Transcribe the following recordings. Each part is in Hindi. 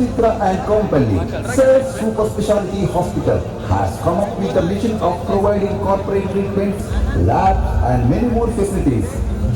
Suchitra and Kompally, Sir Super Specialty Hospital has come up with the mission of providing corporate treatments, labs and many more facilities.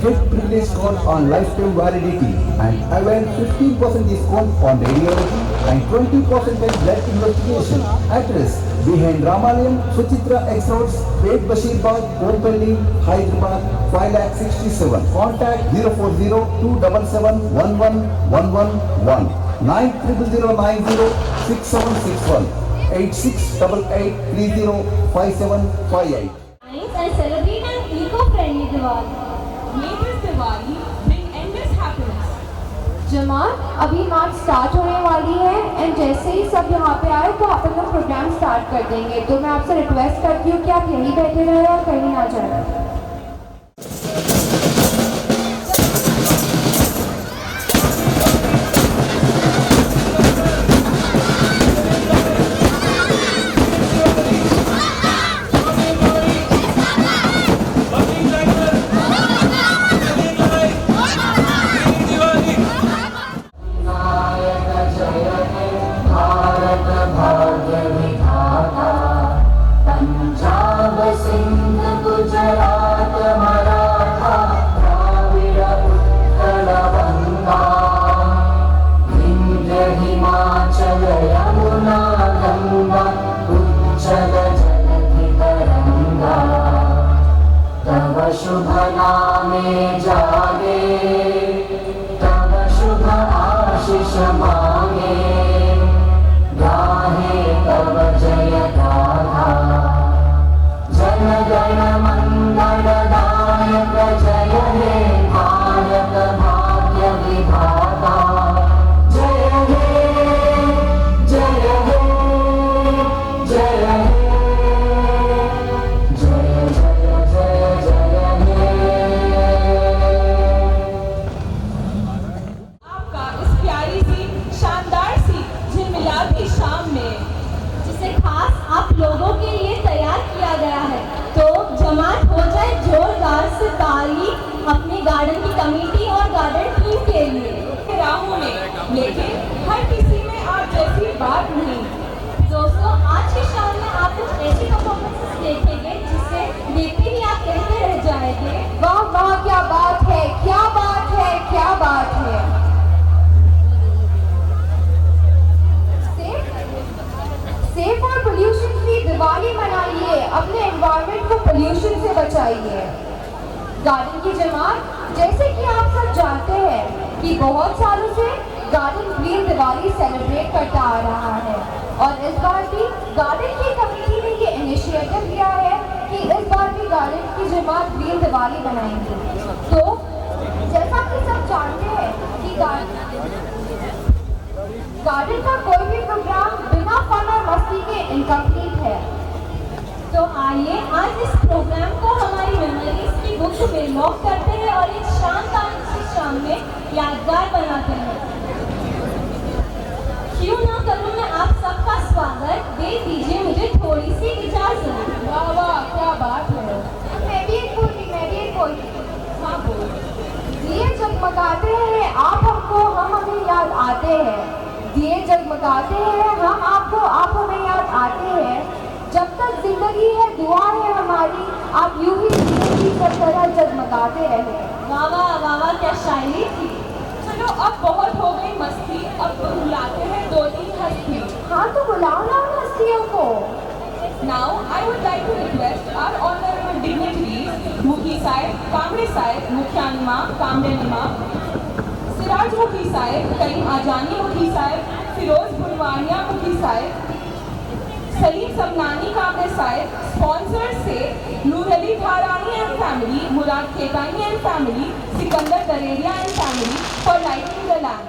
Get privilege card on lifetime validity and avail 15% discount on radiology and 20% on blood investigation. Address behind Ramalayam, Suchitra X Roads, Pet Bashirabad, Kompally, Hyderabad, 5,67,000. Contact 040-277-11111, 9090906761, 8688305758. And celebrate an eco-friendly Diwali. May this Diwali bring endless happiness. जमात अभी मार्च स्टार्ट होने वाली है एंड जैसे ही सब यहाँ पे आए तो अपन लोग प्रोग्राम स्टार्ट कर देंगे। तो मैं आपसे रिक्वेस्ट करती हूँ कि आप यहीं बैठे रहे और कहीं ना जाए। शुभ नामे जागे तब शुभ आशीष मांगे गाहे तब जय गाथा जन गण मंगल दायक जय हे भारत भाग्य विधाता जय हे जय हे जय हे लोगों के लिए तैयार किया गया है। तो जमात हो जाए जोरदार से तारीफ अपने गार्डन की कमेटी और गार्डन टीम के लिए। राहों में लेकिन हर किसी में आप जैसी बात नहीं। दोस्तों आज की शाम में आप कुछ ऐसी परफॉर्मेंसेस देखेंगे जिससे देखते ही आप कहते रह जाएंगे वाह वाह क्या बात है क्या बात है क्या बात है। सेफ और पोल्यूशन फ्री दिवाली मनाइए, अपने एनवायरनमेंट को पोल्यूशन से बचाइए। गार्डन की जमात जैसे कि आप सब जानते हैं कि बहुत सालों से गार्डन ग्रीन दिवाली सेलिब्रेट करता आ रहा है और इस बार भी गार्डन की कमेटी ने ये इनिशिएटिव लिया है कि इस बार भी गार्डन की जमात ग्रीन दिवाली मनाएंगे। तो जैसा कि सब जानते हैं कि गार्डन का कोई भी प्रोग्राम बिना फन और मस्ती के इनकम्प्लीट है। तो आइए आज इस प्रोग्राम को हमारी मेमोरीज की बुक में लॉक करते हैं और एक शानदार सी शाम में यादगार बनाते हैं। क्यों ना करूं मैं आप सबका स्वागत, दे दीजिए मुझे थोड़ी सी इजाजत। वाह वाह क्या बात है। मैं भी एक बोली हाँ बोल। दिए जगमगाते हैं आप हमको हम हमें याद आते हैं। दिए जगमगाते हैं हम आपको आप हमें याद आते हैं। जब तक जिंदगी है दुआ है हमारी आप यूं ही जिंदगी की तरह जगमगाते रहे। वाह वाह वाह वाह क्या शायरी थी। चलो अब बहुत हो गई मस्ती, अब बुलाते हैं दो तीन हस्ती। हाँ तो बुलाओ ना उन हस्तियों को। Now I would like to request our honorable dignitaries, Mukhi Saib, Kamble Saib, Mukhyaniमा, Kamble Siraj मुखी साहिब, करीम आजानी मुखी साहिब, फिरोज बुनवानिया मुखी साहिब, सलीम सबनानी कामले साहिब, स्पॉन्सर से Noor Ali Tharani and family, Murad Ketani and family, Sikandar Dareria and family for lighting the lamp.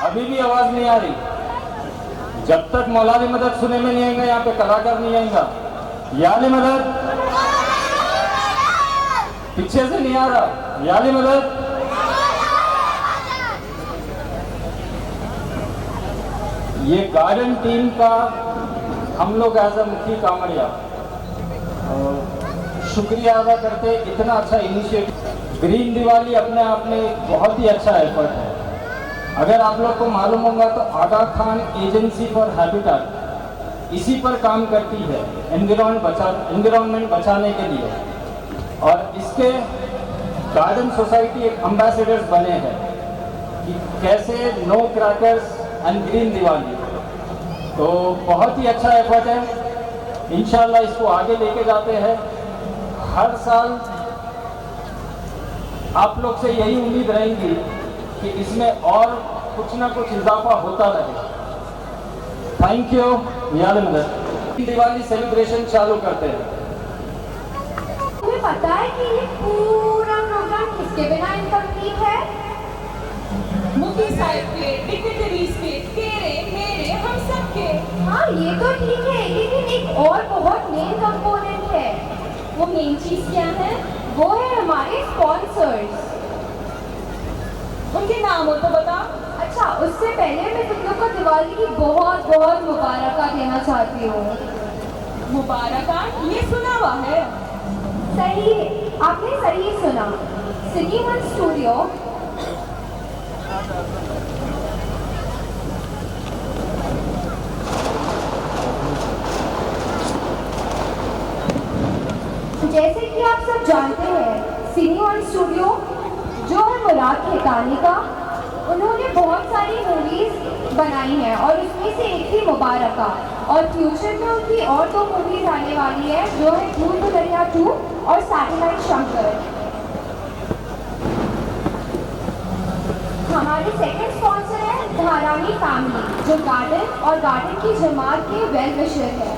अभी भी आवाज नहीं आ रही? जब तक मौलाली मदद सुने में नहीं आएगा, यहाँ पे कलाकार नहीं आएगा। याली मदद पीछे से नहीं आ रहा। याली मदद। ये गार्डन टीम का हम लोग एज अ मुखी कामड़िया शुक्रिया अदा करते। इतना अच्छा इनिशिएटिव ग्रीन दिवाली अपने आप में एक बहुत ही अच्छा एफर्ट है। अगर आप लोग को मालूम होगा तो आगा खान एजेंसी फॉर हैबिटेट इसी पर काम करती है, एनवायरनमेंट बचाने के लिए। और इसके गार्डन सोसाइटी एक एम्बेसडर्स बने हैं कि कैसे no crackers and green Diwali. तो बहुत ही अच्छा एफर्ट है। इंशाल्लाह इसको आगे लेके जाते हैं। हर साल आप लोग से यही उम्मीद रहेगी कि इसमें और कुछ ना कुछ इजाफा होता रहे। Thank you. दिवाली सेलिब्रेशन चालू करते हैं। तुम्हें पता है कि ये पूरा प्रोग्राम किसके बिना इनकम्प्लीट है? मुखी साहब के, डिग्निटरीज के, तेरे, मेरे, हम सब के। हाँ ये तो ठीक है, लेकिन एक और बहुत मेन कंपोनेंट है। वो मेन चीज क्या है? वो है हमारे स्पॉन्सर्स। उनके नाम हो तो बता। अच्छा, उससे पहले मैं तुम लोग को दिवाली की बहुत बहुत मुबारकबाद देना चाहती हूँ। मुबारकबाद? ये सुना हुआ है। सही, आपने सही सुना। सिटी वन स्टूडियो जैसे कि आप सब जानते हैं, सिटी वन स्टूडियो जो है मुराद खेतानी का, उन्होंने बहुत सारी मूवीज बनाई हैं और उसमें से एक थी मुबारका। और फ्यूचर में उनकी और 2 मूवीज आने वाली है जो है भूल भुलैया 2 और सैटेलाइट शंकर। हमारी सेकंड स्पॉन्सर है धारावी फैमिली, जो गार्डन और गार्डन की जमात के वेल विशर है।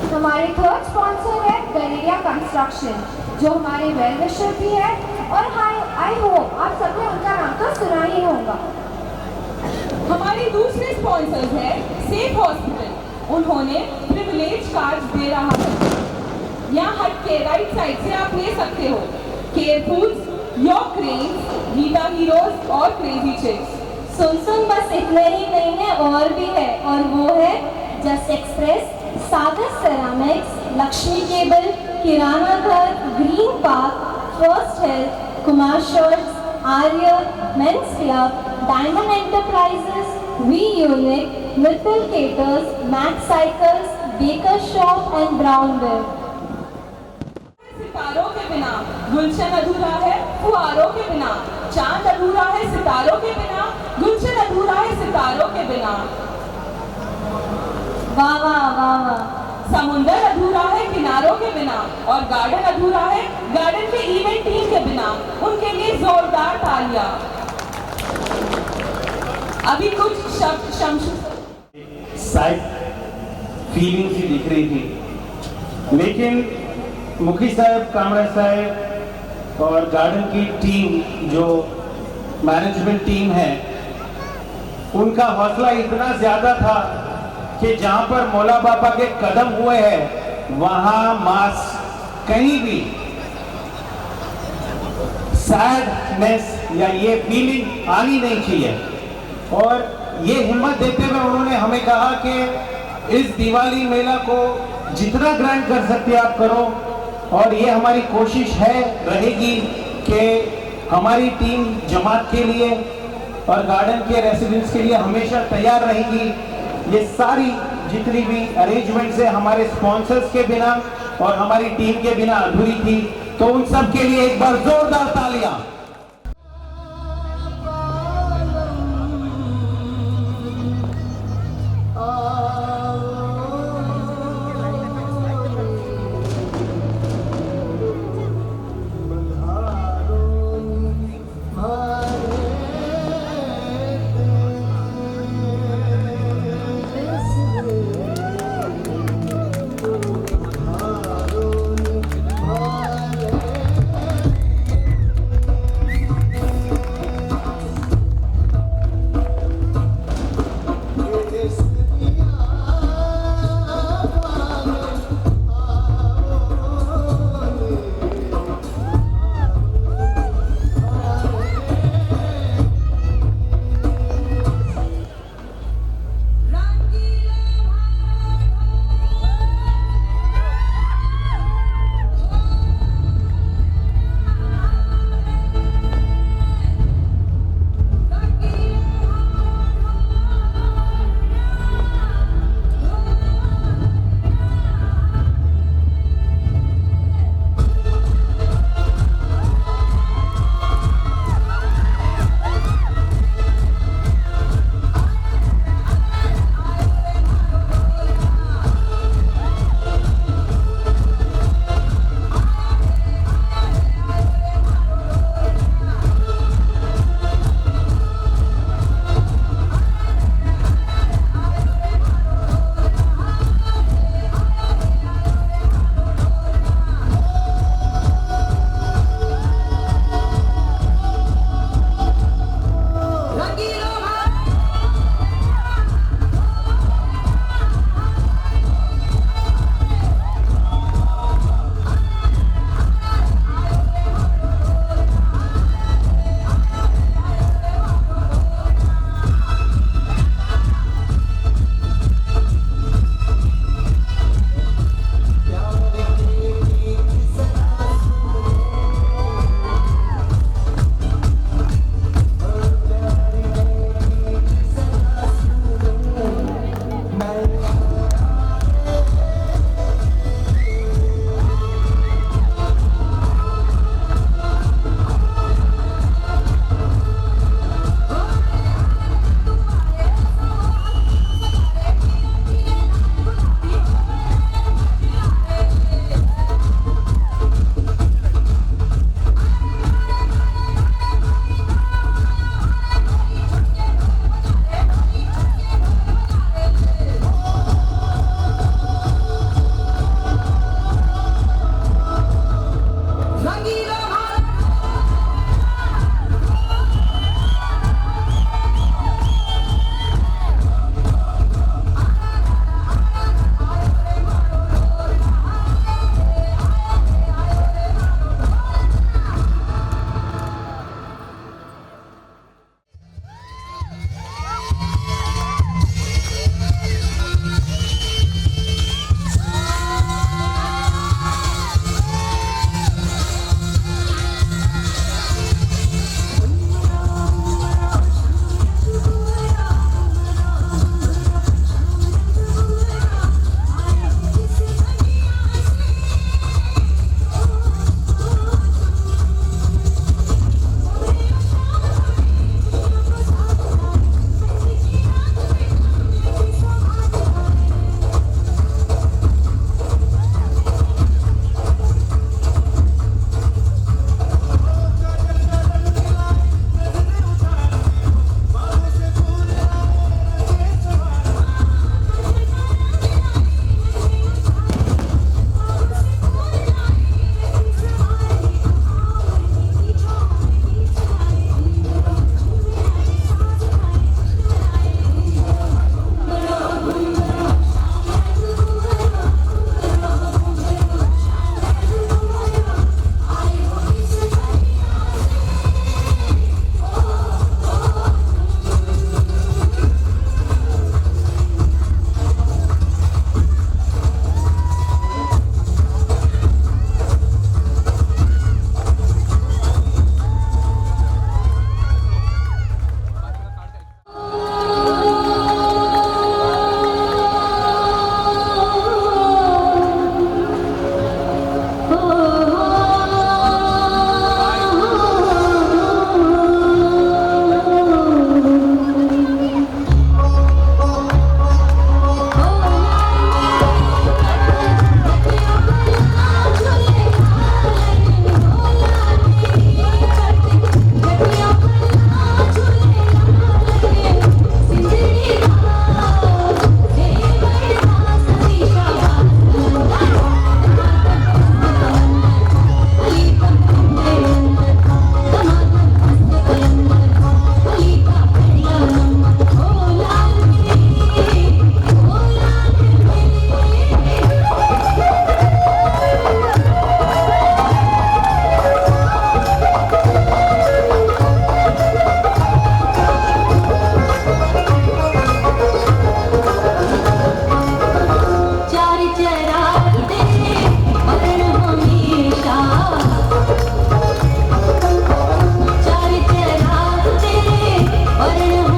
हमारे थर्ड स्पॉन्सर है गलेरिया कंस्ट्रक्शन, जो हमारे वेल विशर भी है। और आई होप आप सबने उनका नाम तो सुना ही होगा। हमारे दूसरे स्पॉन्सर्स है सेफ हॉस्पिटल। उन्होंने प्रिविलेज कार्ड दे रहा है। यहाँ हट के राइट साइड से आप ले सकते हो care foods, your cranes, Geeta heroes और क्रेजी चिक्स। सुन बस इतने ही नहीं है, और भी है। और वो है just express, Sagar ceramics, Lakshmi cable, Kirana Ghar, green park, first health, Kumar shirts, Arya, men's club, diamond enterprises, V unit, Mittal caterers, max cycles, baker shop and brown web. सितारों के बिना गुलशन अधूरा है, फुहारों के बिना चांद अधूरा है, सितारों के बिना गुलशन अधूरा है, सितारों के बिना। वाह वाह वाह वाह। समुंदर अधूरा है किनारों के बिना, और गार्डन अधूरा है गार्डन के इवेंट टीम के बिना। उनके लिए जोरदार तालियां। अभी कुछ शब्द शम्स साइड फीलिंग सी दिख रही थी, लेकिन मुखी साहब, कामड़ा साहब और गार्डन की टीम, जो मैनेजमेंट टीम है, उनका हौसला इतना ज्यादा था कि जहां पर मौला बाबा के कदम हुए हैं वहां मास कहीं भी सैडनेस या ये फीलिंग आनी नहीं चाहिए। और ये हिम्मत देते हुए उन्होंने हमें कहा कि इस दिवाली मेला को जितना ग्रैंड कर सकते आप करो, और ये हमारी कोशिश है रहेगी कि हमारी टीम जमात के लिए और गार्डन के रेसिडेंट्स के लिए हमेशा तैयार रहेगी। ये सारी जितनी भी अरेंजमेंट्स है हमारे स्पॉन्सर्स के बिना और हमारी टीम के बिना अधूरी थी, तो उन सब के लिए एक बार जोरदार तालियां।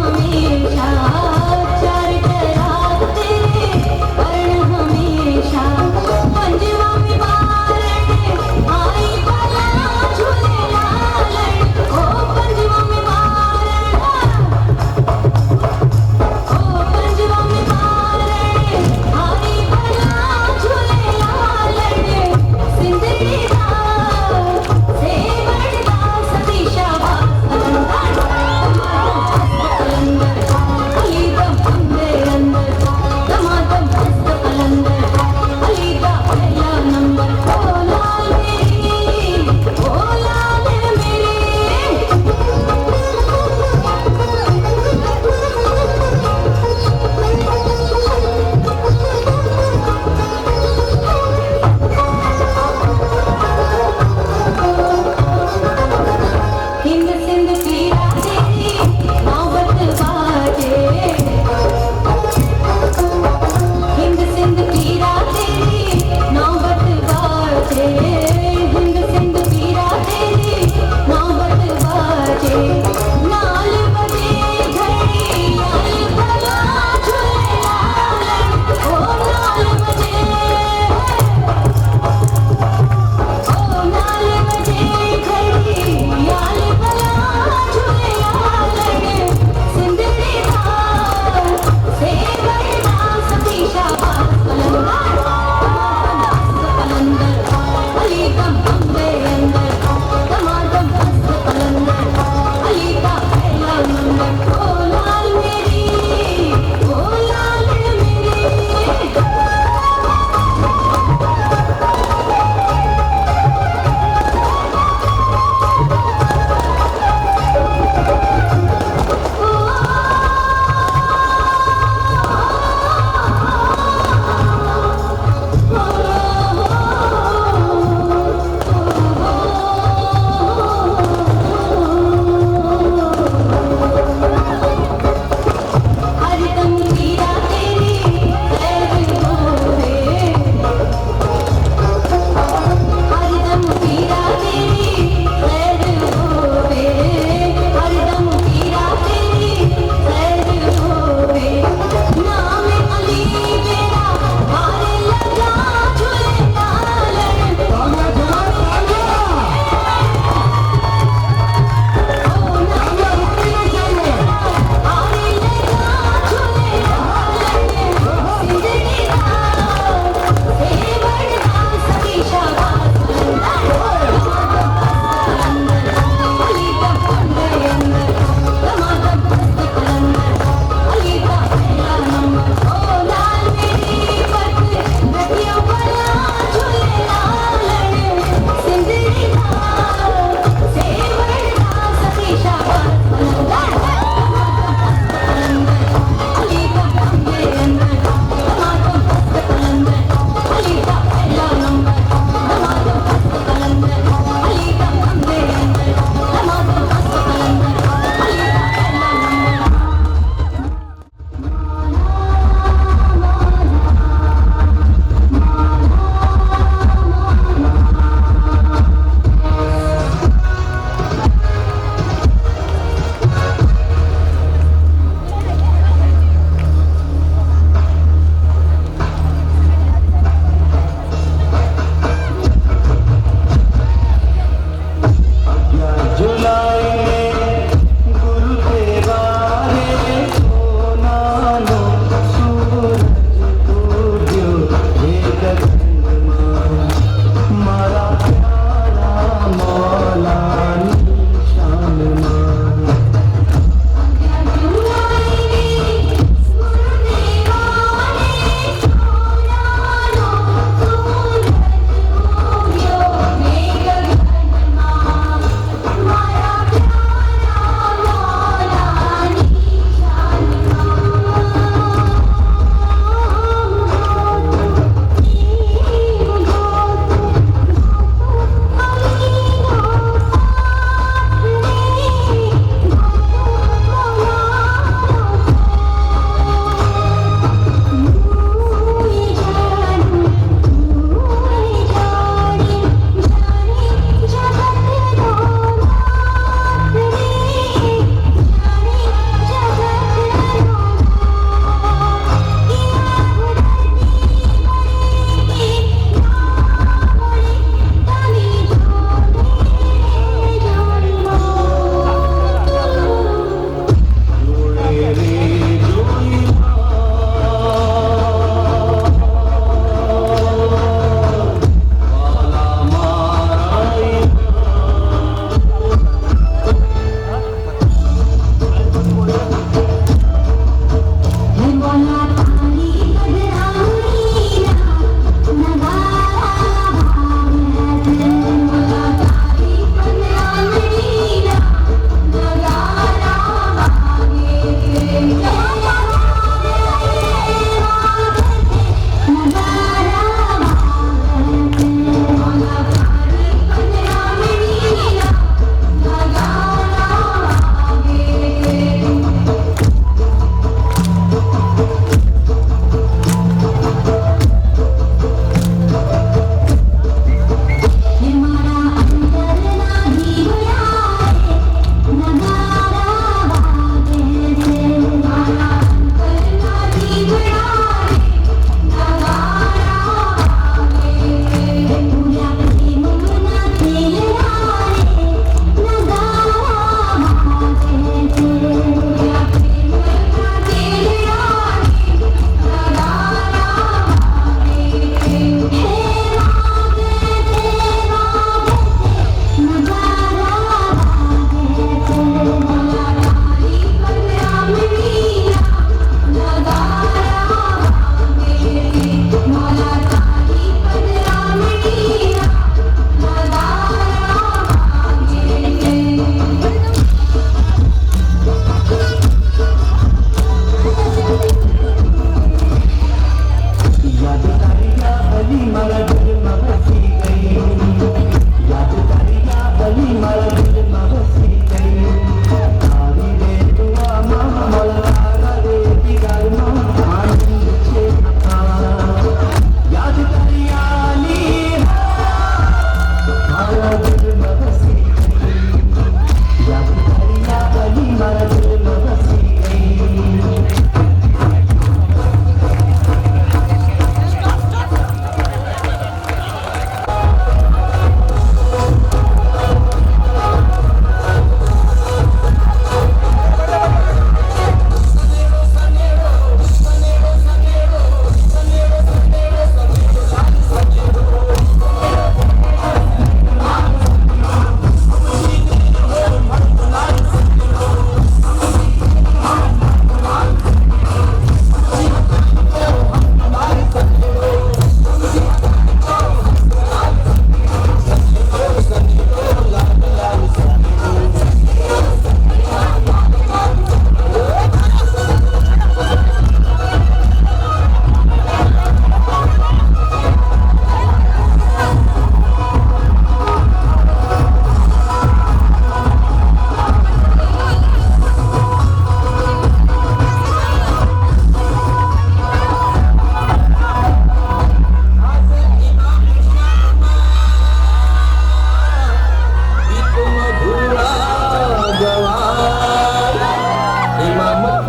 हमेशा चार कराते वर्ण हमेशा पंजवा में बारण आई भला झूले लालन ओ पंजवा में बारण ओ पंजवा में बारण आई भला झूले लालन सिंदड़ी दा सेवड़ दा सतीशा कलंदर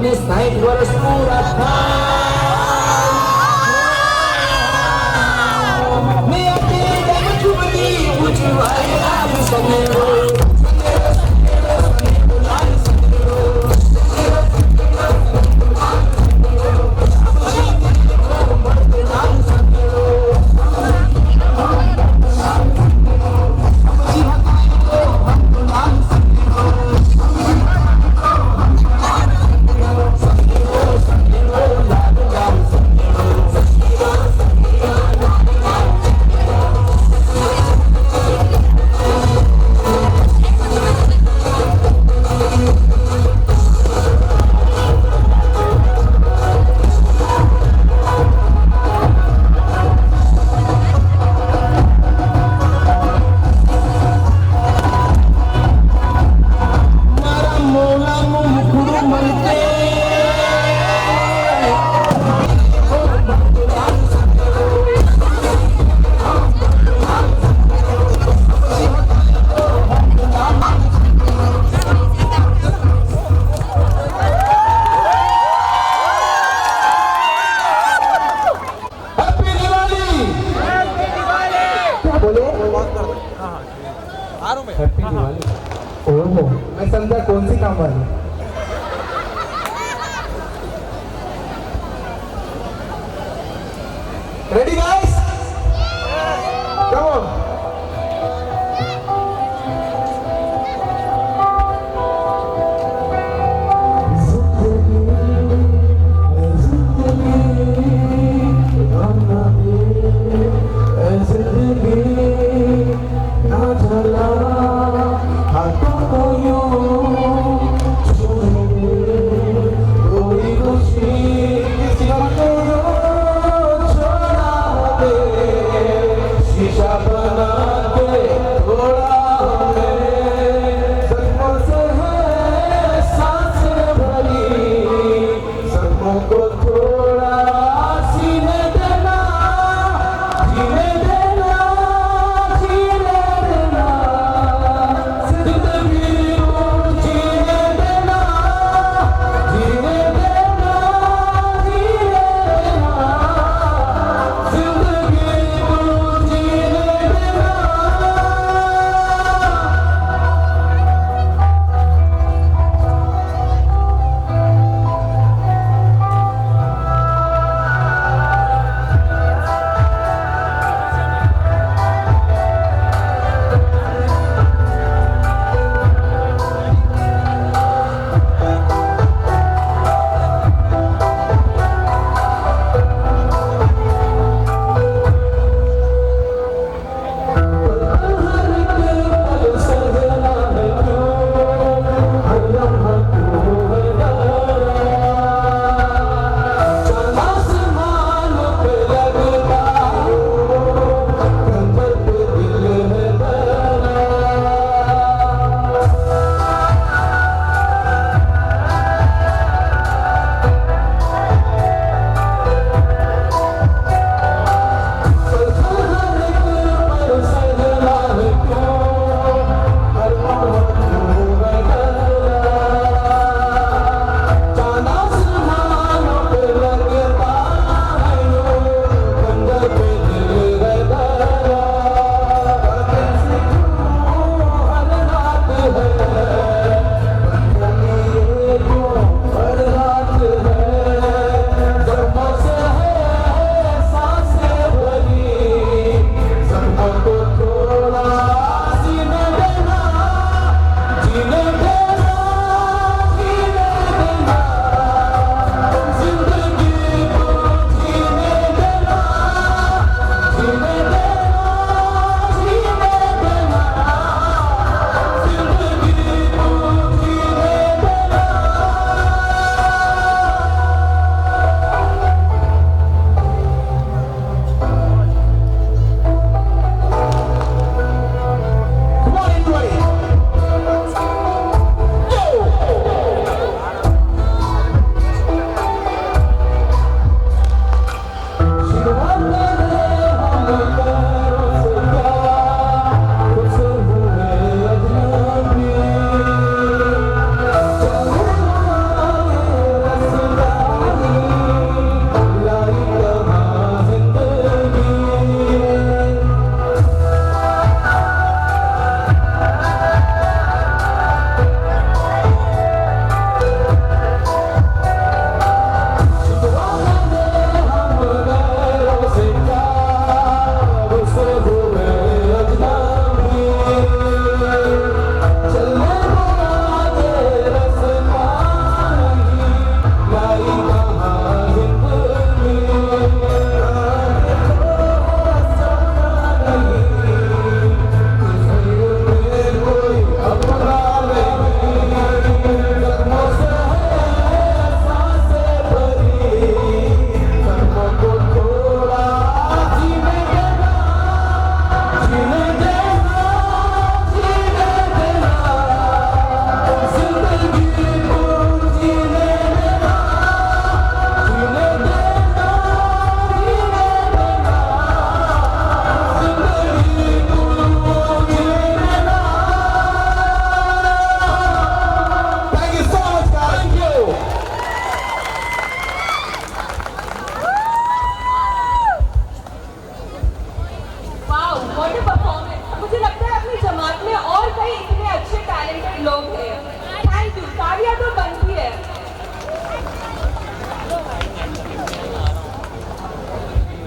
ने 60 वर्ष पूरा था मैं अपने दम चुमनी उजवाए राम सनेरो हैप्पी दिवाली। ओहो, मैं समझा कौन सी काम वाली। Ready guys, come on. छोड़ा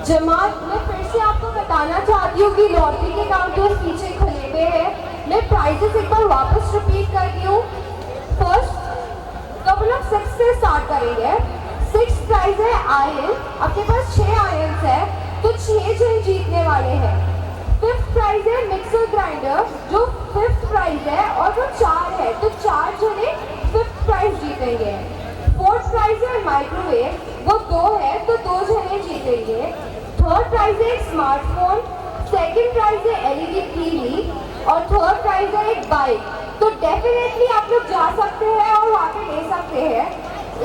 जमात, मैं फिर से आपको बताना चाहती हूँ कि लॉटरी के काउंटर्स पीछे खुले हुए हैं। मैं प्राइजेस एक बार वापस रिपीट करती हूँ। फर्स्ट तो हम लोग 6 से स्टार्ट करेंगे। 6 प्राइज है आयरन, आपके पास 6 आयरन है तो 6 जन जीतने वाले हैं। 5th प्राइज है मिक्सर ग्राइंडर, जो 5th प्राइज है और वो 4 है तो 4 जने 5th प्राइज जीतेंगे। 4th प्राइज है माइक्रोवेव, वो 2 है तो 2 जने जीतेंगे। 3rd प्राइज है एक स्मार्टफोन, 2nd प्राइज है एलईडी टीवी और 3rd प्राइज है एक बाइक। तो डेफिनेटली आप लोग जा सकते हैं और वहाँ पे ले सकते हैं।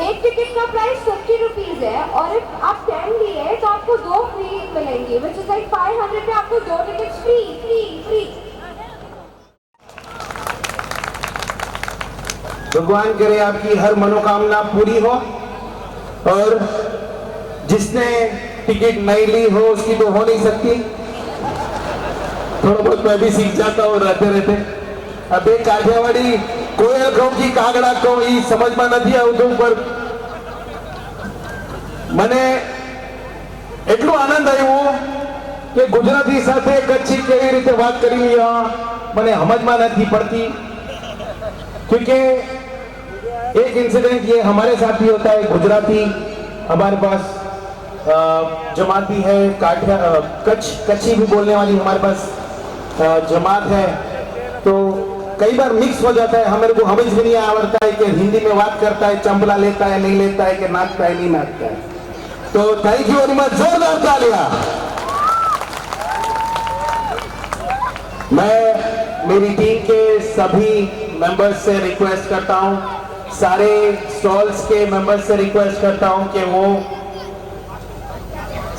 एक टिकट का प्राइस 50 रुपीज़ है और if आप 10 लिए तो आपको 2 फ्री मिलेंगे, विच इज लाइक 500 पे आपको 2 टिकट्स फ्री। भगवान करे आपकी हर मनोकामना पूरी हो, और जिसने टिकट नहीं ली हो उसकी तो हो नहीं सकती। थोड़ा बहुत मैं भी सीख जाता हूँ रहते। अब एक काठियावाड़ी कोयल कहूँ की कागड़ा कहूँ ये समझ में नहीं આવતું, पर મને એટલો આનંદ આવ્યો કે ગુજરાતી સાથે કચ્છી કેવી રીતે વાત કરવી મને સમજમાં નથી પડતી, क्योंकि एक इंसिडेंट ये हमारे साथ भी होता है। गुजराती हमारे पास जमाती है, कच्छी भी बोलने वाली हमारे पास जमात है, तो कई बार मिक्स हो जाता है। हमारे को समझ भी नहीं आवड़ता है कि हिंदी में बात करता है, चंबला लेता है नहीं लेता है, कि नाचता है नहीं नाचता है। तो थैंक यू वेरी मच, जोरदार तालियां। मैं मेरी टीम के सभी मेंबर्स से रिक्वेस्ट करता हूं, सारे स्टॉल्स के मेंबर्स से रिक्वेस्ट करता हूं कि वो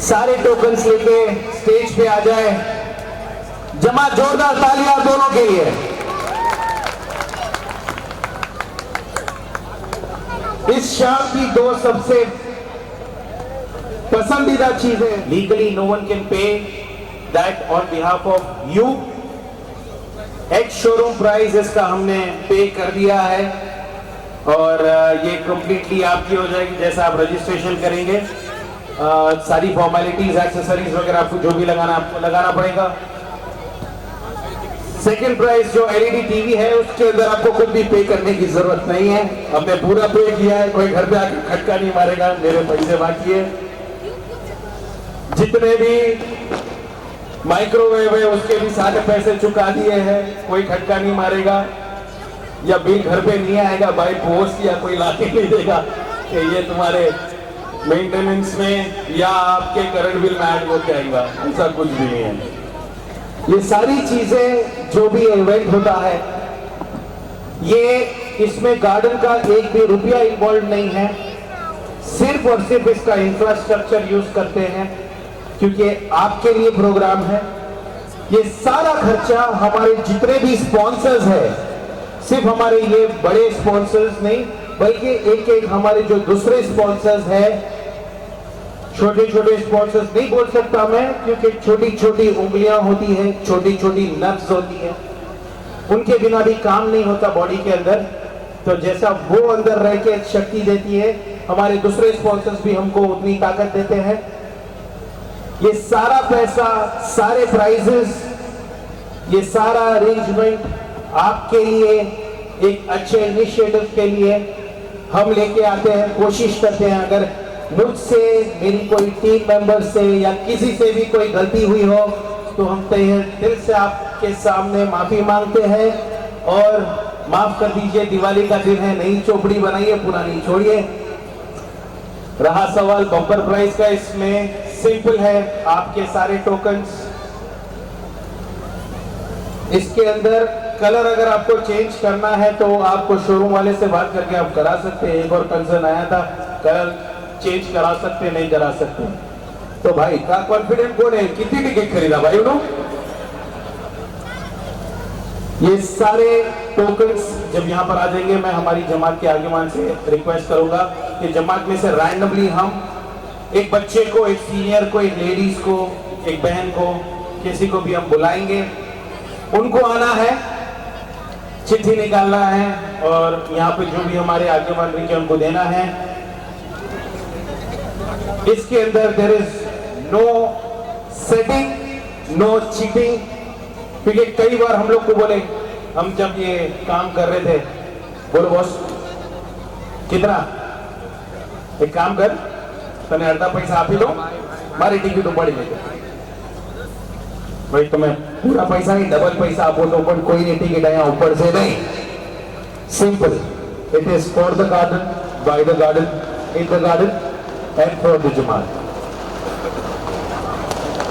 सारे टोकन्स लेके स्टेज पे आ जाए। जमा जोरदार तालियां दोनों के लिए। इस शाम की 2 सबसे पसंदीदा चीजें, legally no one can pay that on behalf of you. Ex showroom price इसका हमने पे कर दिया है और ये कंप्लीटली आपकी हो जाएगी जैसा आप रजिस्ट्रेशन करेंगे। सारी फॉर्मेलिटीज, एक्सेसरीज वगैरह आपको जो भी लगाना आपको लगाना पड़ेगा। सेकंड प्राइस जो एलईडी टीवी है उसके अंदर आपको कुछ भी पे करने की जरूरत नहीं है, हमने पूरा पे किया है। कोई घर पे आके खटका नहीं मारेगा, मेरे पैसे बाकी है। जितने भी माइक्रोवेव है उसके भी सारे पैसे चुका दिए हैं, कोई खटका नहीं मारेगा या बिल घर पे नहीं आएगा बाय पोस्ट, या कोई लाके नहीं देगा कि ये तुम्हारे मेंटेनेंस में या आपके करंट बिल में ऐड होके आएगा, ऐसा कुछ भी नहीं है। ये सारी चीजें जो भी इवेंट होता है, ये इसमें गार्डन का एक भी रुपया इन्वॉल्व नहीं है, सिर्फ और सिर्फ इसका इंफ्रास्ट्रक्चर यूज करते हैं क्योंकि आपके लिए प्रोग्राम है। ये सारा खर्चा हमारे जितने भी स्पॉन्सर्स है, सिर्फ हमारे ये बड़े स्पॉन्सर्स नहीं बल्कि एक एक हमारे जो दूसरे स्पॉन्सर्स है, छोटे छोटे स्पॉन्सर्स नहीं बोल सकता मैं क्योंकि छोटी छोटी उंगलियां होती है, छोटी छोटी नर्व्स होती है, उनके बिना भी काम नहीं होता बॉडी के अंदर। तो जैसा वो अंदर रह के शक्ति देती है, हमारे दूसरे स्पॉन्सर्स भी हमको उतनी ताकत देते हैं। ये सारा पैसा, सारे प्राइजेस, ये सारा अरेंजमेंट आपके लिए, एक अच्छे इनिशिएटिव के लिए हम लेके आते हैं, कोशिश करते हैं। अगर मुझसे, मेरी कोई टीम मेंबर से या किसी से भी कोई गलती हुई हो तो हम दिल से आपके सामने माफी मांगते हैं और माफ कर दीजिए। दिवाली का दिन है, नई चोपड़ी बनाइए, पुरानी छोड़िए। रहा सवाल बम्पर प्राइस का, इसमें सिंपल है, आपके सारे टोकन्स इसके अंदर कलर अगर आपको चेंज करना है तो आपको शोरूम वाले से बात करके आप करा सकते हैं। एक और कंसर्न आया था, कलर चेंज करा सकते नहीं करा सकते। तो भाई का कॉन्फिडेंट कौन है, कितनी टिकट खरीदा भाई उन्होंने? ये सारे टोकन्स जब यहाँ पर आ जाएंगे, मैं हमारी जमात के आगेवान से रिक्वेस्ट करूंगा कि जमात में से रैंडमली हम एक बच्चे को, एक सीनियर को, एक लेडीज को, एक बहन को, किसी को भी हम बुलाएंगे। उनको आना है, चिट्ठी निकालना है और यहाँ पे जो भी हमारे आगेवान रही उनको देना है। इसके अंदर there is no setting, no cheating. क्योंकि कई बार हम लोग को बोले, हम जब ये काम कर रहे थे, बोलो बॉस कितना, एक काम कर, तने अर्धा पैसा आप ही लो, मारी टिकट तो बड़ी लेते भाई, तुम्हें पूरा पैसा नहीं डबल पैसा आपो तो पण कोई नहीं टिकट आया ऊपर से नहीं। Simple, it is for the garden, by the garden, in the garden and for the जमात।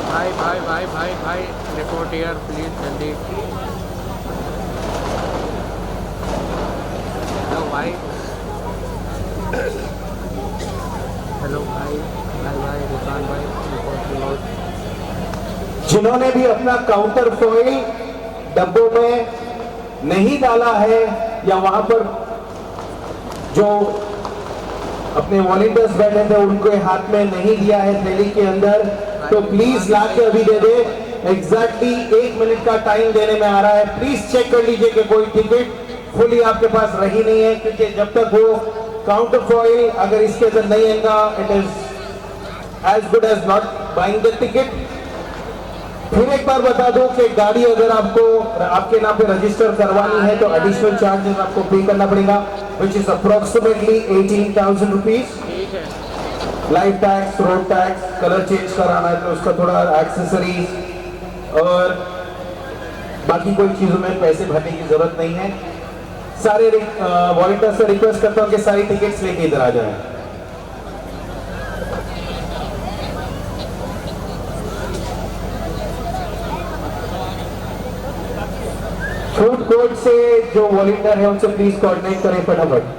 भाई भाई भाई भाई भाई रिपोर्ट हियर प्लीज जल्दी। हेलो भाई, हेलो भाई भाई भाई रुसान भाई, रिपोर्ट रिपोर्ट। जिन्होंने भी अपना काउंटर फॉइल डब्बों में नहीं डाला है या वहां पर जो अपने वॉलंटियर्स बैठे थे उनके हाथ में नहीं दिया है थैली के अंदर, तो प्लीज ला के अभी दे दे। एग्जैक्टली 1 मिनट का टाइम देने में आ रहा है। प्लीज चेक कर लीजिए कि कोई टिकट फुली आपके पास रही नहीं है, क्योंकि जब तक वो काउंटर फॉइल अगर इसके अंदर नहीं आएगा, it is as good as not buying the ticket. फिर एक बार बता दूं कि गाड़ी अगर आपको आपके नाम पे रजिस्टर करवानी है तो एडिशनल चार्जेस आपको पे करना पड़ेगा, which is approximately 18,000 rupees. Life tax, road tax, colour change कराना है तो उसका थोड़ा एक्सेसरीज और बाकी कोई चीजों में पैसे भरने की जरूरत नहीं है। सारे वॉलंटियर से रिक्वेस्ट करता हूँ कि सारी टिकट्स लेके इधर आ जाएं। फूड कोर्ट से जो वॉलंटियर है उनसे प्लीज कोऑर्डिनेट करें फटाफट।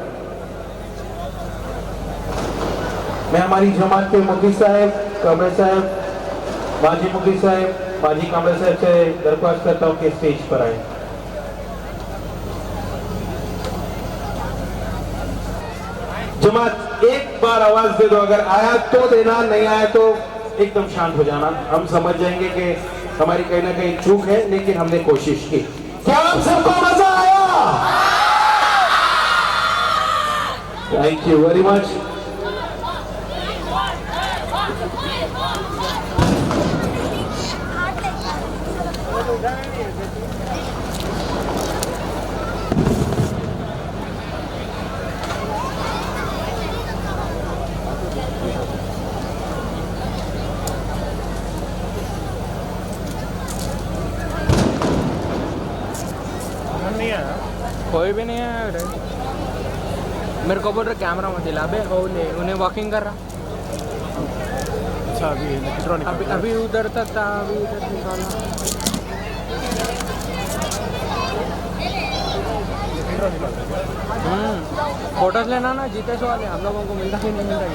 मैं हमारी जमात के मुखी साहब, कामरे साहब, माजी मुखी साहब, माजी कामरे साहब से दरख्वास्त करता हूं कि स्टेज पर आए। जमात एक बार आवाज दे दो, अगर आया तो देना, नहीं आया तो एकदम शांत हो जाना। हम समझ जाएंगे कि हमारी कहीं ना कहीं चूक है, लेकिन हमने कोशिश की। क्या आप सबको मजा आया? Thank you very much. कोई भी नहीं है। मेरे को बोल रहे कैमरा मत दिला बे, उन्हें वॉकिंग कर रहा। अच्छा अभी उधर तक था, अभी उधर निकाला। फोटोज लेना ना जीतेश वाले, हम लोगों को मिलता ही नहीं मिलता।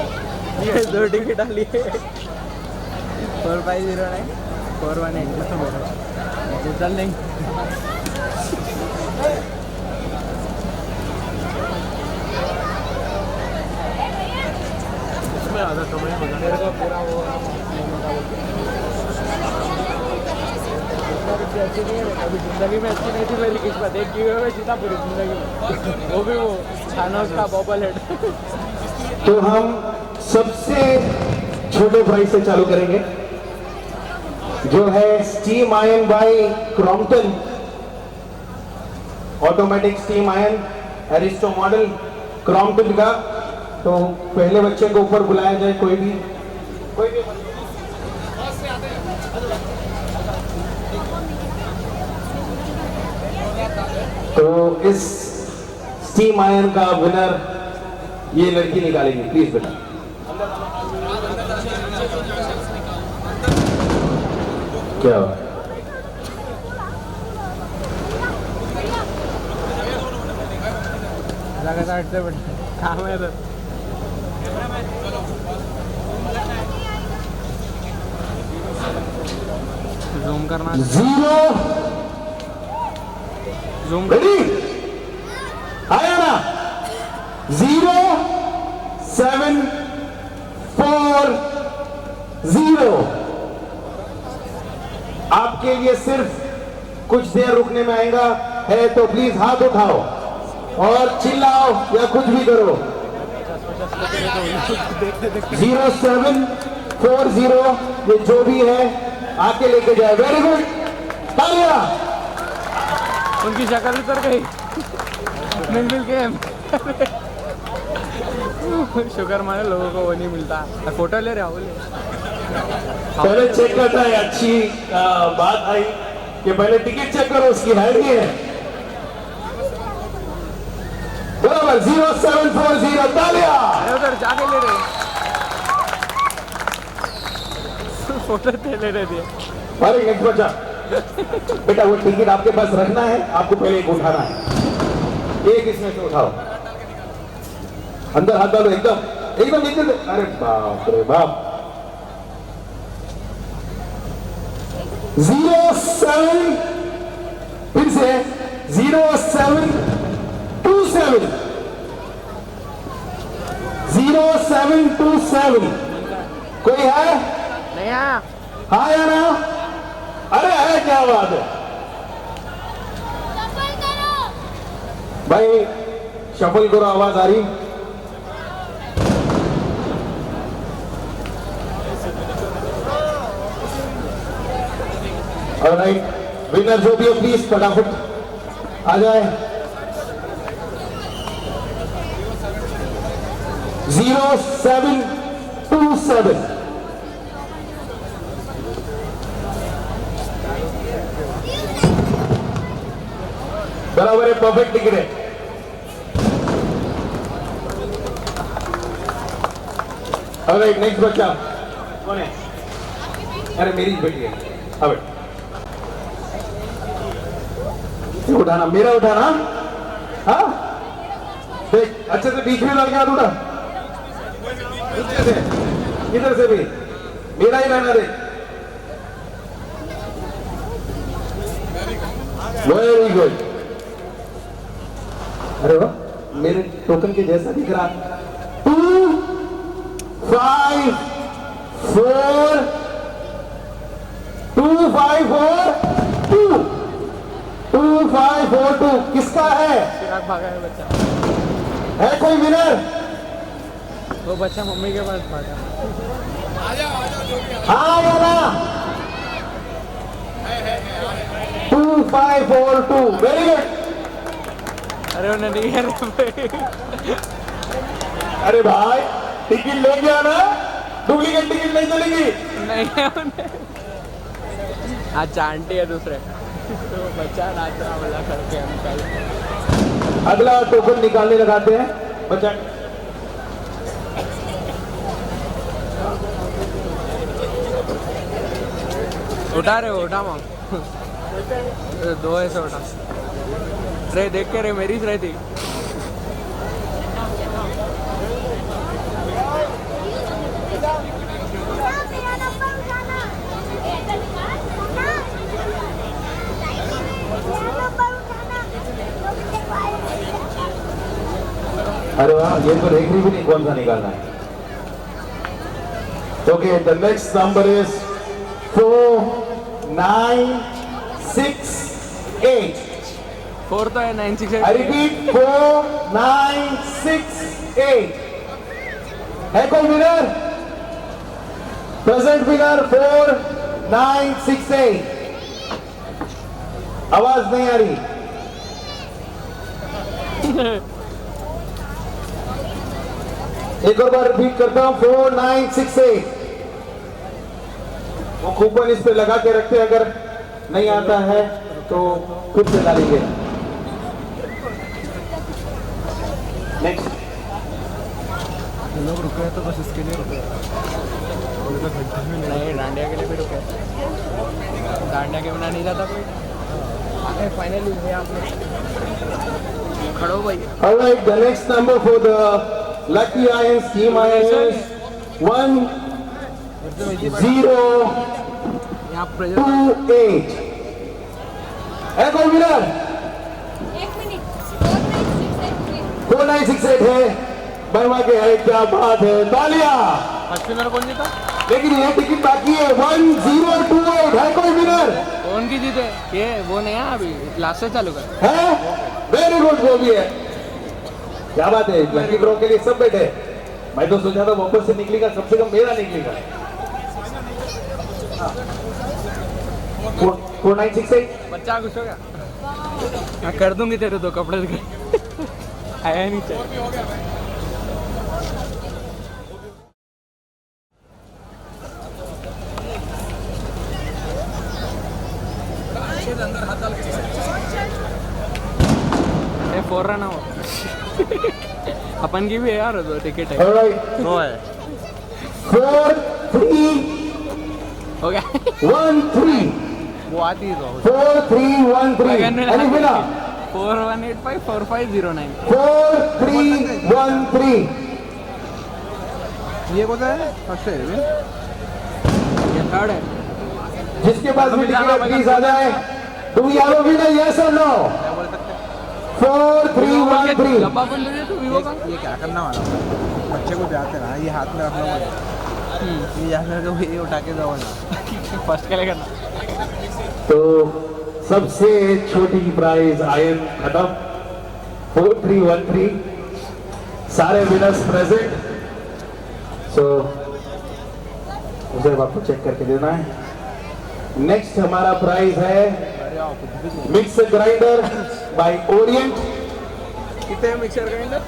ये 2 टिकट डाली है 4509 418 चल नहीं। आधा समय मेरे को पूरा वो अच्छी नहीं है, कभी जिंदगी में अच्छी नहीं थी मेरी किस्मत। एक गिवे में जीता पूरी जिंदगी में, वो भी वो छानोस का बॉबल हेड। तो हम सबसे छोटे प्राइस से चालू करेंगे, जो है steam ion bye Crompton, automatic steam ion Aristo model Crompton का। तो पहले बच्चे को ऊपर बुलाया जाए, कोई भी तो इस स्टीम आयन का विनर ये लड़की निकालेंगे। प्लीज बेटा क्या लगातार से काम है। जूम करना, 0 जूम रेडी आया ना, 0 7 4 0। आपके लिए सिर्फ कुछ देर रुकने में आएगा है, तो प्लीज हाथ उठाओ और चिल्लाओ या कुछ भी करो। 07 740 ये जो भी है आके लेके जाए। वेरी गुड, तालियां। उनकी शक्ल उतर गई मिल के। शुक्र माने लोगों को वो नहीं मिलता। फोटो ले रहे हो पहले चेक करना है। अच्छी बात आई कि पहले टिकट चेक करो उसकी है नहीं है। बराबर 0740 तालियां। उधर जाके ले रहे फोटो ले रहे थे। अरे नेक्स्ट बच्चा बेटा वो टिकट आपके पास रखना है, आपको पहले एक उठाना है। एक इसमें से उठाओ, अंदर हाथ डालो, एकदम एकदम नीचे से। अरे बाप रे बाप। 07 फिर से 0727 0727 कोई है? नहीं आया। हाँ या ना? अरे है, क्या बात है भाई। शफल करो, आवाज आ रही। ऑलराइट, विनर जो भी हो प्लीज फटाफट आ जाए। 0727 बराबर है, परफेक्ट टिकट है। ऑलराइट, नेक्स्ट बच्चा कौन है? अरे मेरी बेटी है। अब उठाना, मेरा उठाना। हाँ देख अच्छे से बीच में लग गया थोड़ा, नीचे से इधर से भी मेरा ही रहना। देख वेरी गुड। अरे वाह, मेरे टोकन के जैसा दिख रहा। 2 5 4 2 5 4 2 2 5 4 2 किसका है? चिराग भागा है बच्चा। है कोई विनर? वो बच्चा मम्मी के पास भागा। हाँ या ना? 2 5 4 2 वेरी गुड। अरे उन्हें नहीं है। अरे भाई टिकट ले गया ना, डुप्लीकेट टिकट नहीं चलेगी। नहीं है उन्हें। आज आंटी है दूसरे तो बच्चा नाच रहा वाला करके अंकल। अगला टोकन निकालने लगाते हैं बच्चा। उठा रहे हो? उठा माम। 2 ऐसे उठा रे, देख के रे मेरी रही थी। अरे वाह, ये तो देख रही भी नहीं कौन सा निकालना है। Okay, the next number is 4968। 4 तो है, 9 6 I repeat 4968। है कोई विनर? Present winner 4968। आवाज नहीं आ रही। एक और बार रिपीट करता हूं 4968। वो कूपन इस पे लगा के रखते हैं, अगर नहीं आता है तो फिर से डालेंगे। नेक्स्ट लोग रुके हैं तो बस इसके लिए रुके। नहीं, डांडिया के लिए भी रुके। डांडिया के बिना नहीं जाता कोई। फाइनली भैया आप लोग खड़ो भाई। Alright, the next number for the lucky ions team ions 1028। है कोई विनर? 4968 है, बनवा के है। क्या बात है, तालियां। फर्स्ट विनर कौन जीता? लेकिन ये टिकट बाकी है। 1028 है कोई विनर? कौन की जीते? ये वो नहीं है अभी, लास्ट से चालू कर है। वेरी गुड, वो भी है। क्या बात है, लकी ड्रॉ के लिए सब बैठे। मैं तो सोचा था वापस से निकलेगा, कम से कम मेरा निकलेगा। 4968 बच्चा खुश हो गया। मैं कर दूंगी तेरे 2 कपड़े आया नहीं चाहिए। ये 4 रन हो अपन की भी है यार, 2 टिकट है। Alright. वो है 4 3 हो गया 1 3 वो आती है 4 3 1 3 any winner 4185 4509 4 3 1 3 ये कौन सा है? फर्स्ट है ये 3rd है। जिसके पास भी टिकट है प्लीज आ जाए। Do we have a winner? Yes or no? 4 3 1 3 लंबा बोल रहे तो वीवो का ये क्या करना वाला बच्चे को जाते ना, ये हाथ में रखना पड़ेगा, ये जाकर के ये उठा के जाओ ना। फर्स्ट के लिए करना। तो सबसे छोटी प्राइज आयन खत्म 4 3 1 3 सारे विनर्स प्रेजेंट। सो मुझे आपको चेक करके देना है। नेक्स्ट हमारा प्राइज है मिक्सर ग्राइंडर बाय ओरिएंट। कितने है मिक्सर ग्राइंडर?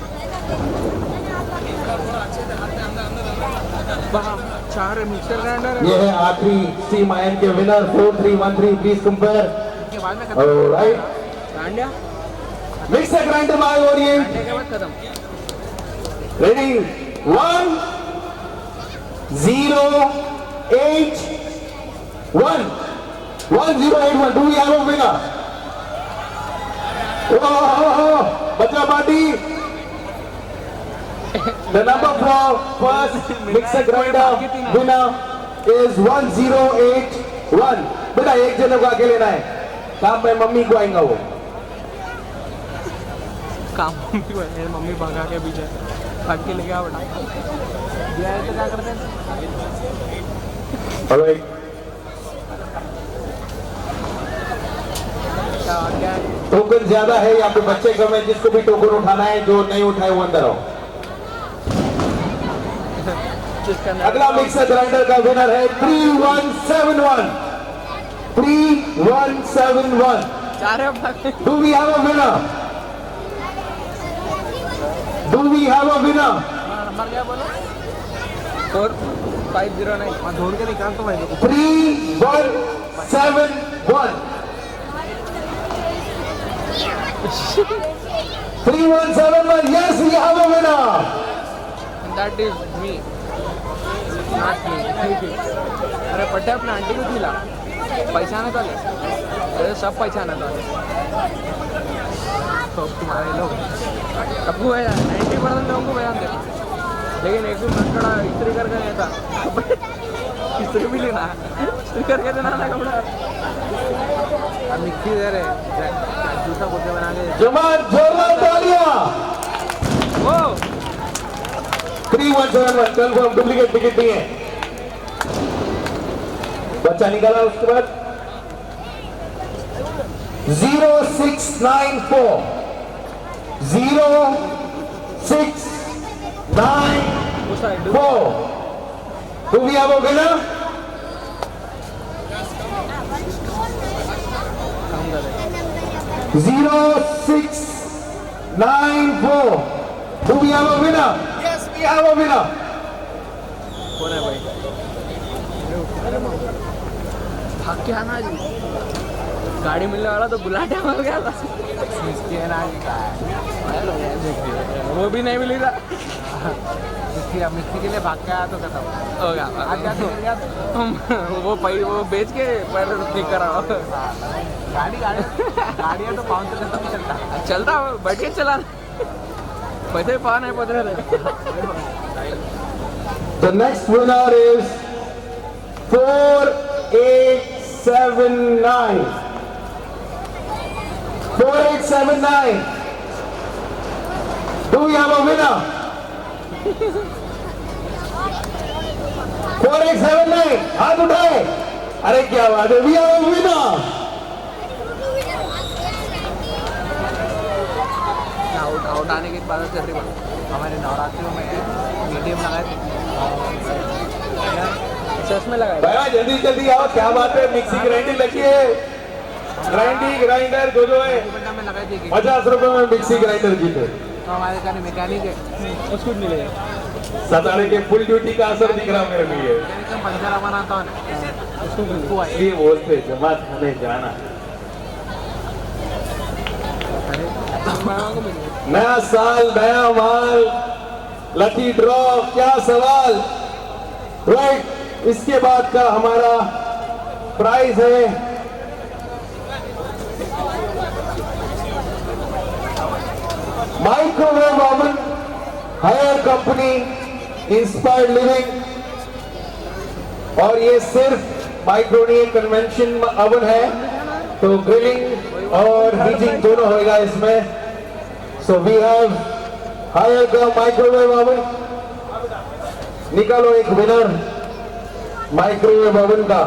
4 मिक्सर ग्राइंडर ये है आखिरी टीम आयन के विनर 4 3 1 3 प्लीज कंपेयर। के बाद में alright Dandiya mixer grinder by Orient के बाद खत्म। Ready 1 0 8 1 1 0 8 1 do we have a winner? बच्चा party the number for first mixer grinder winner is 1081। बेटा एक जने को आके लेना है, काम में मम्मी को आएगा वो काम मेरी मम्मी भगा के पीछे भाग के ले गया बेटा। दिया है तो क्या करते हैं? ऑलराइट क्या टोकन ज्यादा है यहाँ पे, बच्चे कम है, जिसको भी टोकन उठाना है, जो नहीं उठाए वो अंदर आओ। अगला मिक्सर ग्राइंडर का विनर है 3171 3171। 4 do we have a winner? Do we have a winner? Number क्या बोलो? 4509 ढूंढ के निकाल तो भाई 3171 3171। Yes, we have a winner. That is me, not me. अरे पट्टे अपने आंटी को दिला पहचाने तो अरे सब पहचाने तो तुम्हारे लोग सबको है 90% लोगों को पहचानते, लेकिन एक दिन कपड़ा इस्त्री करके नहीं था। इस्त्री भी लेना है, इस्त्री करके देना ना कपड़ा। अब मिक्सी दे रहे जूसा बोलते बना के जमात जोरदार तालियां। ओ 3171 कंफर्म डुप्लीकेट टिकट नहीं है। बच्चा निकाला उसके बाद 0694 0694। Do we have a winner? काम कर रहे 0694। Do we have a winner? Yes, we have a winner. कौन है भाई? भाग के आना जी, गाड़ी मिलने वाला तो बुलाटा मिल गया था। वो भी नहीं मिली था। मिक्सी के लिए भाग के आया तो खत्म हो गया। आ गया तो वो बेच के पर ठीक करा। गाड़ी तो पाँच चलता बैठ के चला पैसे पा नहीं पड़ रहे। The next winner is 4879 4879। Do we have a winner? 4879 हाथ उठाए। अरे क्या बात है, we have a winner। Out आने की बात चल रही हमारे नवरात्रियों में मीडियम लगाए थे चश्मे लगाए भाई जल्दी जल्दी आओ, क्या बात है, मिक्सी ग्राइंडर लगी है, ग्राइंडर जो है में लगा देगी 50 रुपए में मिक्सी ग्राइंडर जीते। तो हमारे घर मैकेनिक है उसको मिलेगा। सतारे के फुल ड्यूटी का असर दिख रहा मेरे लिए, पंचर बनाता हूँ इसलिए बोलते जमात खाने जाना। नया साल नया माल, लकी ड्रॉ, क्या सवाल। राइट, इसके बाद का हमारा प्राइज है microwave oven, Haier company, inspired living. और ये सिर्फ माइक्रोनी कन्वेंशन ओवन है, तो ग्रिलिंग और हीटिंग दोनों होगा इसमें। सो वी हैव हायर का माइक्रोवेव ओवन। निकालो एक विनर माइक्रोवेव ओवन का,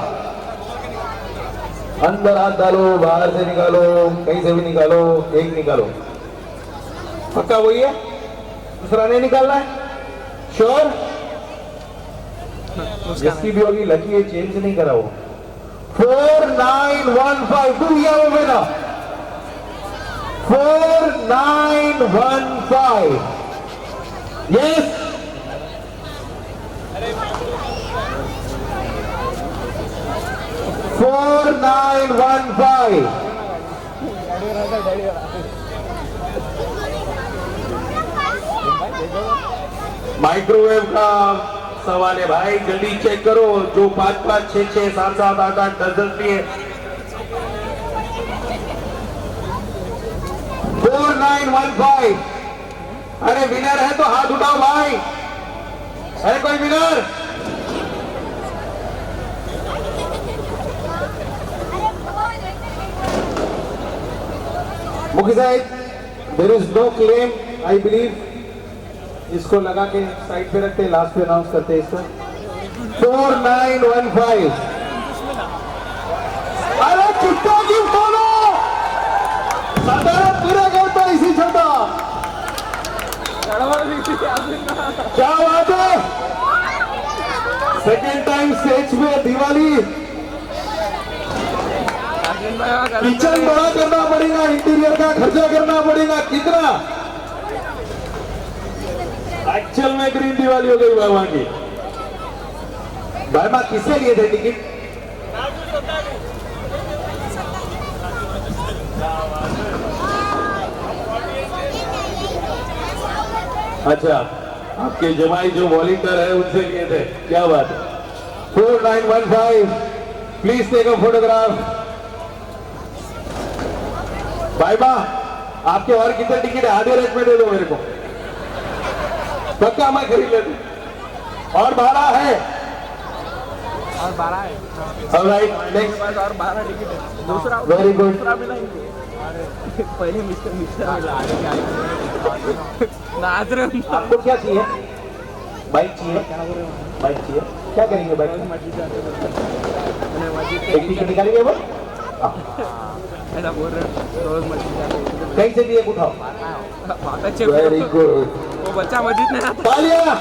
अंदर हाथ डालो, बाहर से निकालो, कहीं से भी निकालो, एक निकालो। पक्का वही है, दूसरा नहीं निकालना है? श्योर? जिसकी भी होगी लकी है, चेंज नहीं करा वो। 4915, do we have a winner? 4915, yes? $4915. Microwave का सवाल है भाई, जल्दी चेक करो। जो 5 5 6 6 7 7 8 8 10 10 लिए 4915। अरे विनर है तो हाथ उठाओ भाई, है कोई विनर? मुखी साहब, there is no claim I believe. इसको लगा के साइड पे रखते हैं, लास्ट पे अनाउंस करते हैं इसका। 4915। अरे कितना गिफ्ट बोलो, साधारण पूरा करता इसी छोटा, क्या बात है। सेकेंड टाइम स्टेज पे दिवाली, किचन बड़ा करना पड़ेगा, इंटीरियर का खर्चा करना पड़ेगा। कितना? एक्चुअल में ग्रीन दिवाली हो गई बाबा की। बाबा किससे लिए थे टिकट? अच्छा, आपके जमाई जो वॉलंटियर है उनसे लिए थे, क्या बात है। 4915, प्लीज टेक अ फोटोग्राफ। भाई बा, आपके और कितने टिकट है? आधे रेट में दे दो मेरे को, पक्का मैं खरीद लेता। और 12 है, और 12 है। Alright, next. और 12 टिकट है। दूसरा वेरी गुड। दूसरा भी लाएंगे। पहले मिस्टर नाच रहे हैं। आपको क्या चाहिए? बाइक चाहिए? बाइक चाहिए, क्या करेंगे बाइक में? एक टिकट निकालेंगे वो? ऐसा बोल रहे हैं, रोज मस्जिद जाते हैं। कहीं से भी एक उठाओ। बहुत अच्छे। Very good. वो बच्चा मस्जिद में आता। तालियां।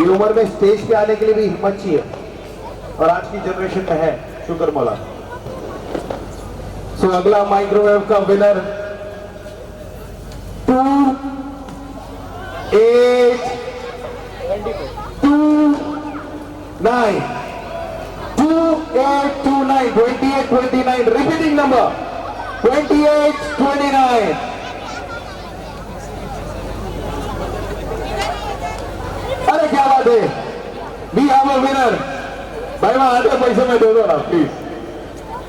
ये उम्र में स्टेज पे आने के लिए भी हिम्मत चाहिए, और आज की जनरेशन में है, शुक्र मौला। सो अगला माइक्रोवेव का विनर 2829, रिपीटिंग नंबर 2829। अरे क्या बात है, वी हैव अ विनर। भाई माँ आधे पैसे में दे दो ना प्लीज।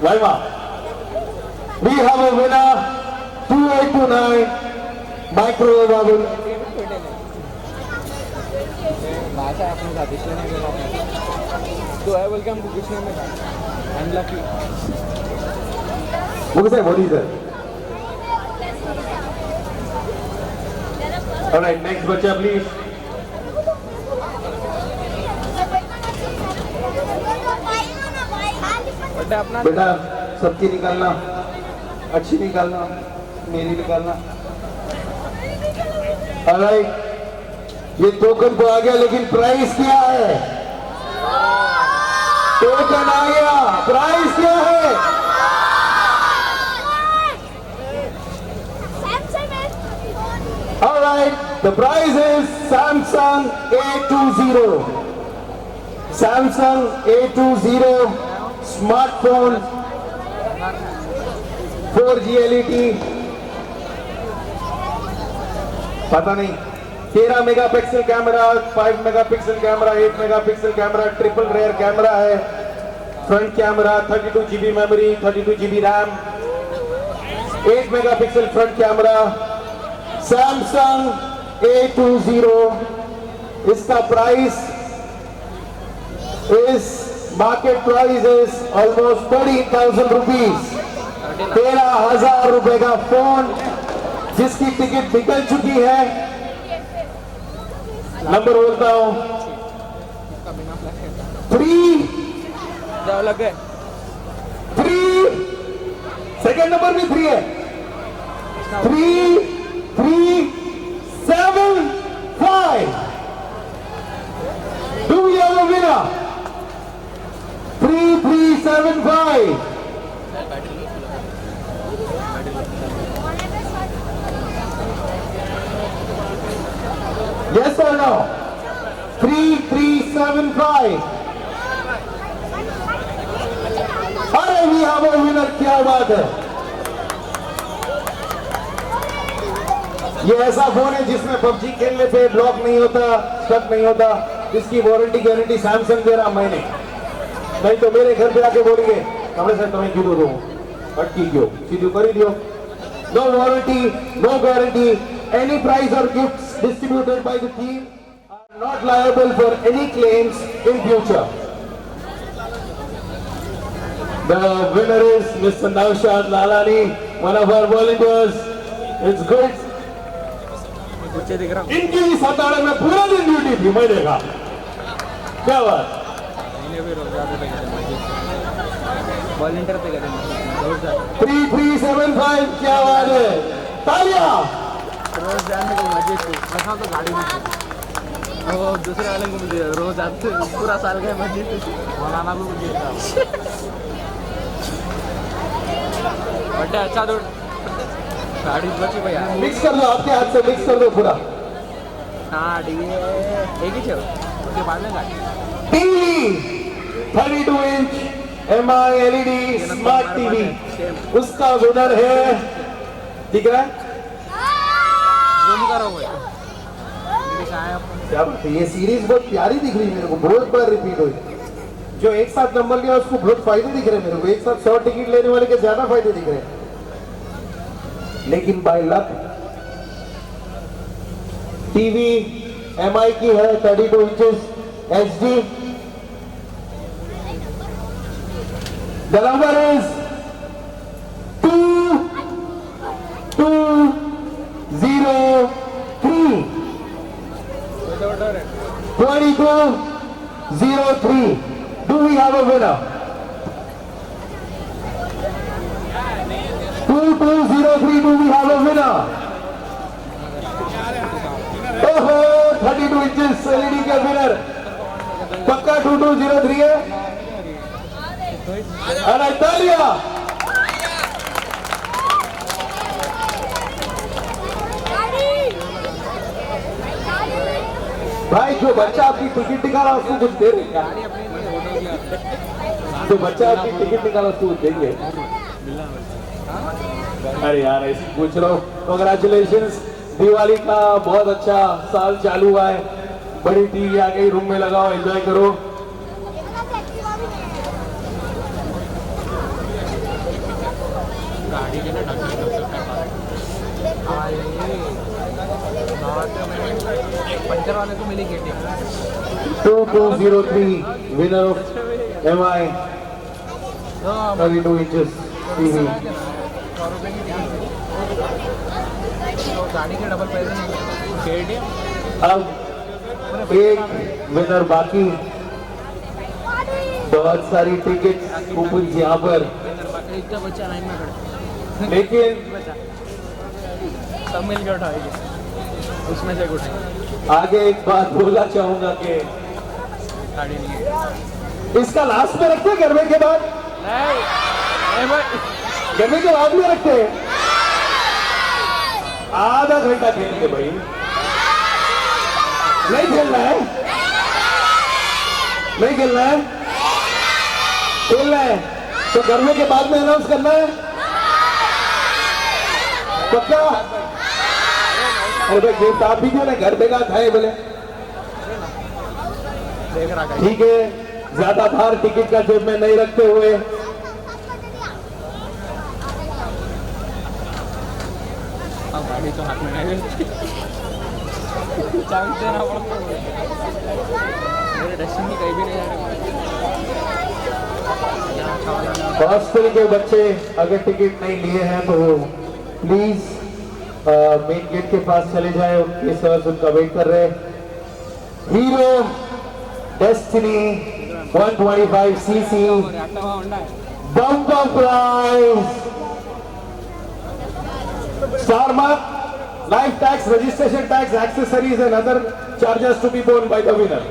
भाई माँ, we have a winner 2829 microwave oven. भाषा अपने साथ इसलिए नहीं मिला तो है, बोल के हमको कुछ नहीं मिला। अनलकी। मुझे सर बोलिए सर। ऑलराइट, नेक्स्ट बच्चा प्लीज। अपना बेटा सबकी निकालना, अच्छी निकालना, मेरी निकालना। ऑलराइट, ये टोकन तो आ गया, लेकिन प्राइस क्या है? टोकन आ गया, प्राइस क्या है? All right, the prize is Samsung A20. Samsung A20 smartphone 4G LED, पता नहीं 13 megapixel camera, 5 megapixel camera, 8 megapixel camera, triple rear camera है, front camera, 32 GB memory, 32 GB RAM, 8 megapixel front camera, Samsung A20. इसका प्राइस इस market price is almost 30,000 rupees, 13,000 रुपए का फोन जिसकी टिकट निकल चुकी है। नंबर बोलता हूं 3 सेकेंड नंबर भी 3 है। 3375। Do we have a winner? 3375. Yes or no? 3375. अरे we have a winner, क्या बात है। ये ऐसा फोन है जिसमें पबजी खेलने पे ब्लॉक नहीं होता, स्टक नहीं होता, इसकी वारंटी गारंटी सैमसंग दे रहा मैंने, नहीं तो मेरे घर पे आके बोलेंगे हमने सर तुम्हें क्यों दो अटकी क्यों सीधू कर ही दियो। No warranty, no guarantee, any prize और gifts distributed by the team are not liable for any claims in future. The winner is Mr. Naushad Lalani, one of our volunteers. It's good. इनकी भी सताड़े में पूरा दिन ड्यूटी थी, मैं देखा। क्या बात? वॉलंटियर पे गए 3375, क्या बात है, तालियां। रोज जाने को मजे थी, रखा तो गाड़ी में वो दूसरे वाले को मुझे रोज आते पूरा साल गए मजे थी, मौलाना को मुझे बट अच्छा तो गाड़ी बची भैया। मिक्स कर दो, आपके हाथ से मिक्स कर दो पूरा। हाँ ठीक है, एक ही चलो उसके बाद में गाड़ी TV 32 inch MI LED smart TV, उसका विनर है, ठीक है करो क्या बात है। ये सीरीज बहुत प्यारी दिख रही है मेरे को, बहुत बार रिपीट हुई। जो एक साथ नंबर लिया उसको बहुत फायदे दिख रहे हैं मेरे को, एक साथ 100 टिकट लेने वाले के ज्यादा फायदे दिख रहे हैं। लेकिन बाय लक टीवी MI की है, 32 inches HD। The number is 2203 2203। Do we have a winner? 2203, do we have a winner? ओहो, 32 इंचेस LED का विनर पक्का 2203 है। अरे तालियां। भाई जो बच्चा आपकी टिकट निकाला उसको कुछ दे रहे क्या? जो बच्चा आपकी टिकट निकाला उसको कुछ देंगे? अरे यार ऐसी पूछ रहा हूँ। कांग्रेचुलेशंस, दिवाली का बहुत अच्छा साल चालू हुआ है। बड़ी टीवी आ गई, रूम में लगाओ, एंजॉय करो। गाड़ी के ना 15 वाले को मिली Getty 2203 winner of MI 32 inches TV। गाड़ी के डबल पैसे नहीं। अब एक विनर बाकी, बहुत सारी टिकट कूपन यहाँ पर, इतना बच्चा लाइन में खड़ा, लेकिन सब मिल के उठाएगी। उसमें से उठाएंगे। आगे एक बात बोलना चाहूंगा कि गाड़ी नहीं है। इसका लास्ट में रखते हैं गरबे के बाद, नहीं भाई, गरबे के बाद में रखते हैं। आधा घंटा खेलेंगे भाई, नहीं खेलना है, नहीं खेलना है, खेलना है तो गरबे के बाद में अनाउंस करना है पक्का। अरे भाई गिफ्ट आप भी क्यों ना घर बेगा खाए बोले, देख रहा है। ठीक है, ज्यादा भार टिकट का जेब में नहीं रखते हुए अब गाड़ी तो हाथ में नहीं रहती। चाबी देना पड़ता है। मेरे डेस्टिनी कहीं भी नहीं जा रहे। हॉस्टल के बच्चे अगर टिकट नहीं लिए हैं तो प्लीज मेन गेट के पास चले जाएं, उनके सर्स उनका वेट कर रहे हैं। Hero Destiny 125 CC bumper prize, star mark, life tax, registration tax, accessories and other charges to be borne by the winner.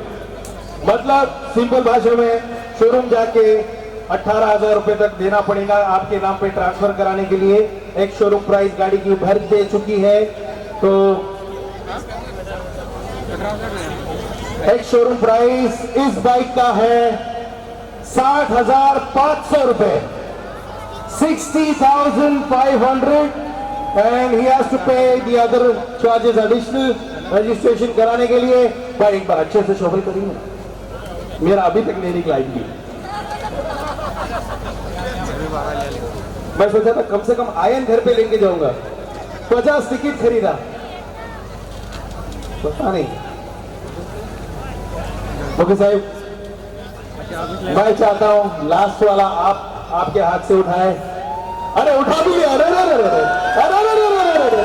मतलब सिंपल भाषा में शोरूम जाके 18,000 रुपए तक देना पड़ेगा आपके नाम पे ट्रांसफर कराने के लिए। एक शोरूम प्राइस गाड़ी की भर दे चुकी है, तो एक शोरूम प्राइस इस बाइक का है 60,500 रुपए, 60,500 एंड ही हैज टू पे the other charges additional registration कराने के लिए। भाई एक बार अच्छे से शोभल करिए, मेरा अभी तक नहीं निकला की। मैं सोचा था कम से कम आयन घर पे लेके जाऊंगा, 50 टिकट खरीदा, पता नहीं। ओके साहब, मैं चाहता हूं लास्ट वाला आप आपके हाथ से उठाए। अरे उठा भी लिया, अरे अरे अरे अरे अरे अरे अरे अरे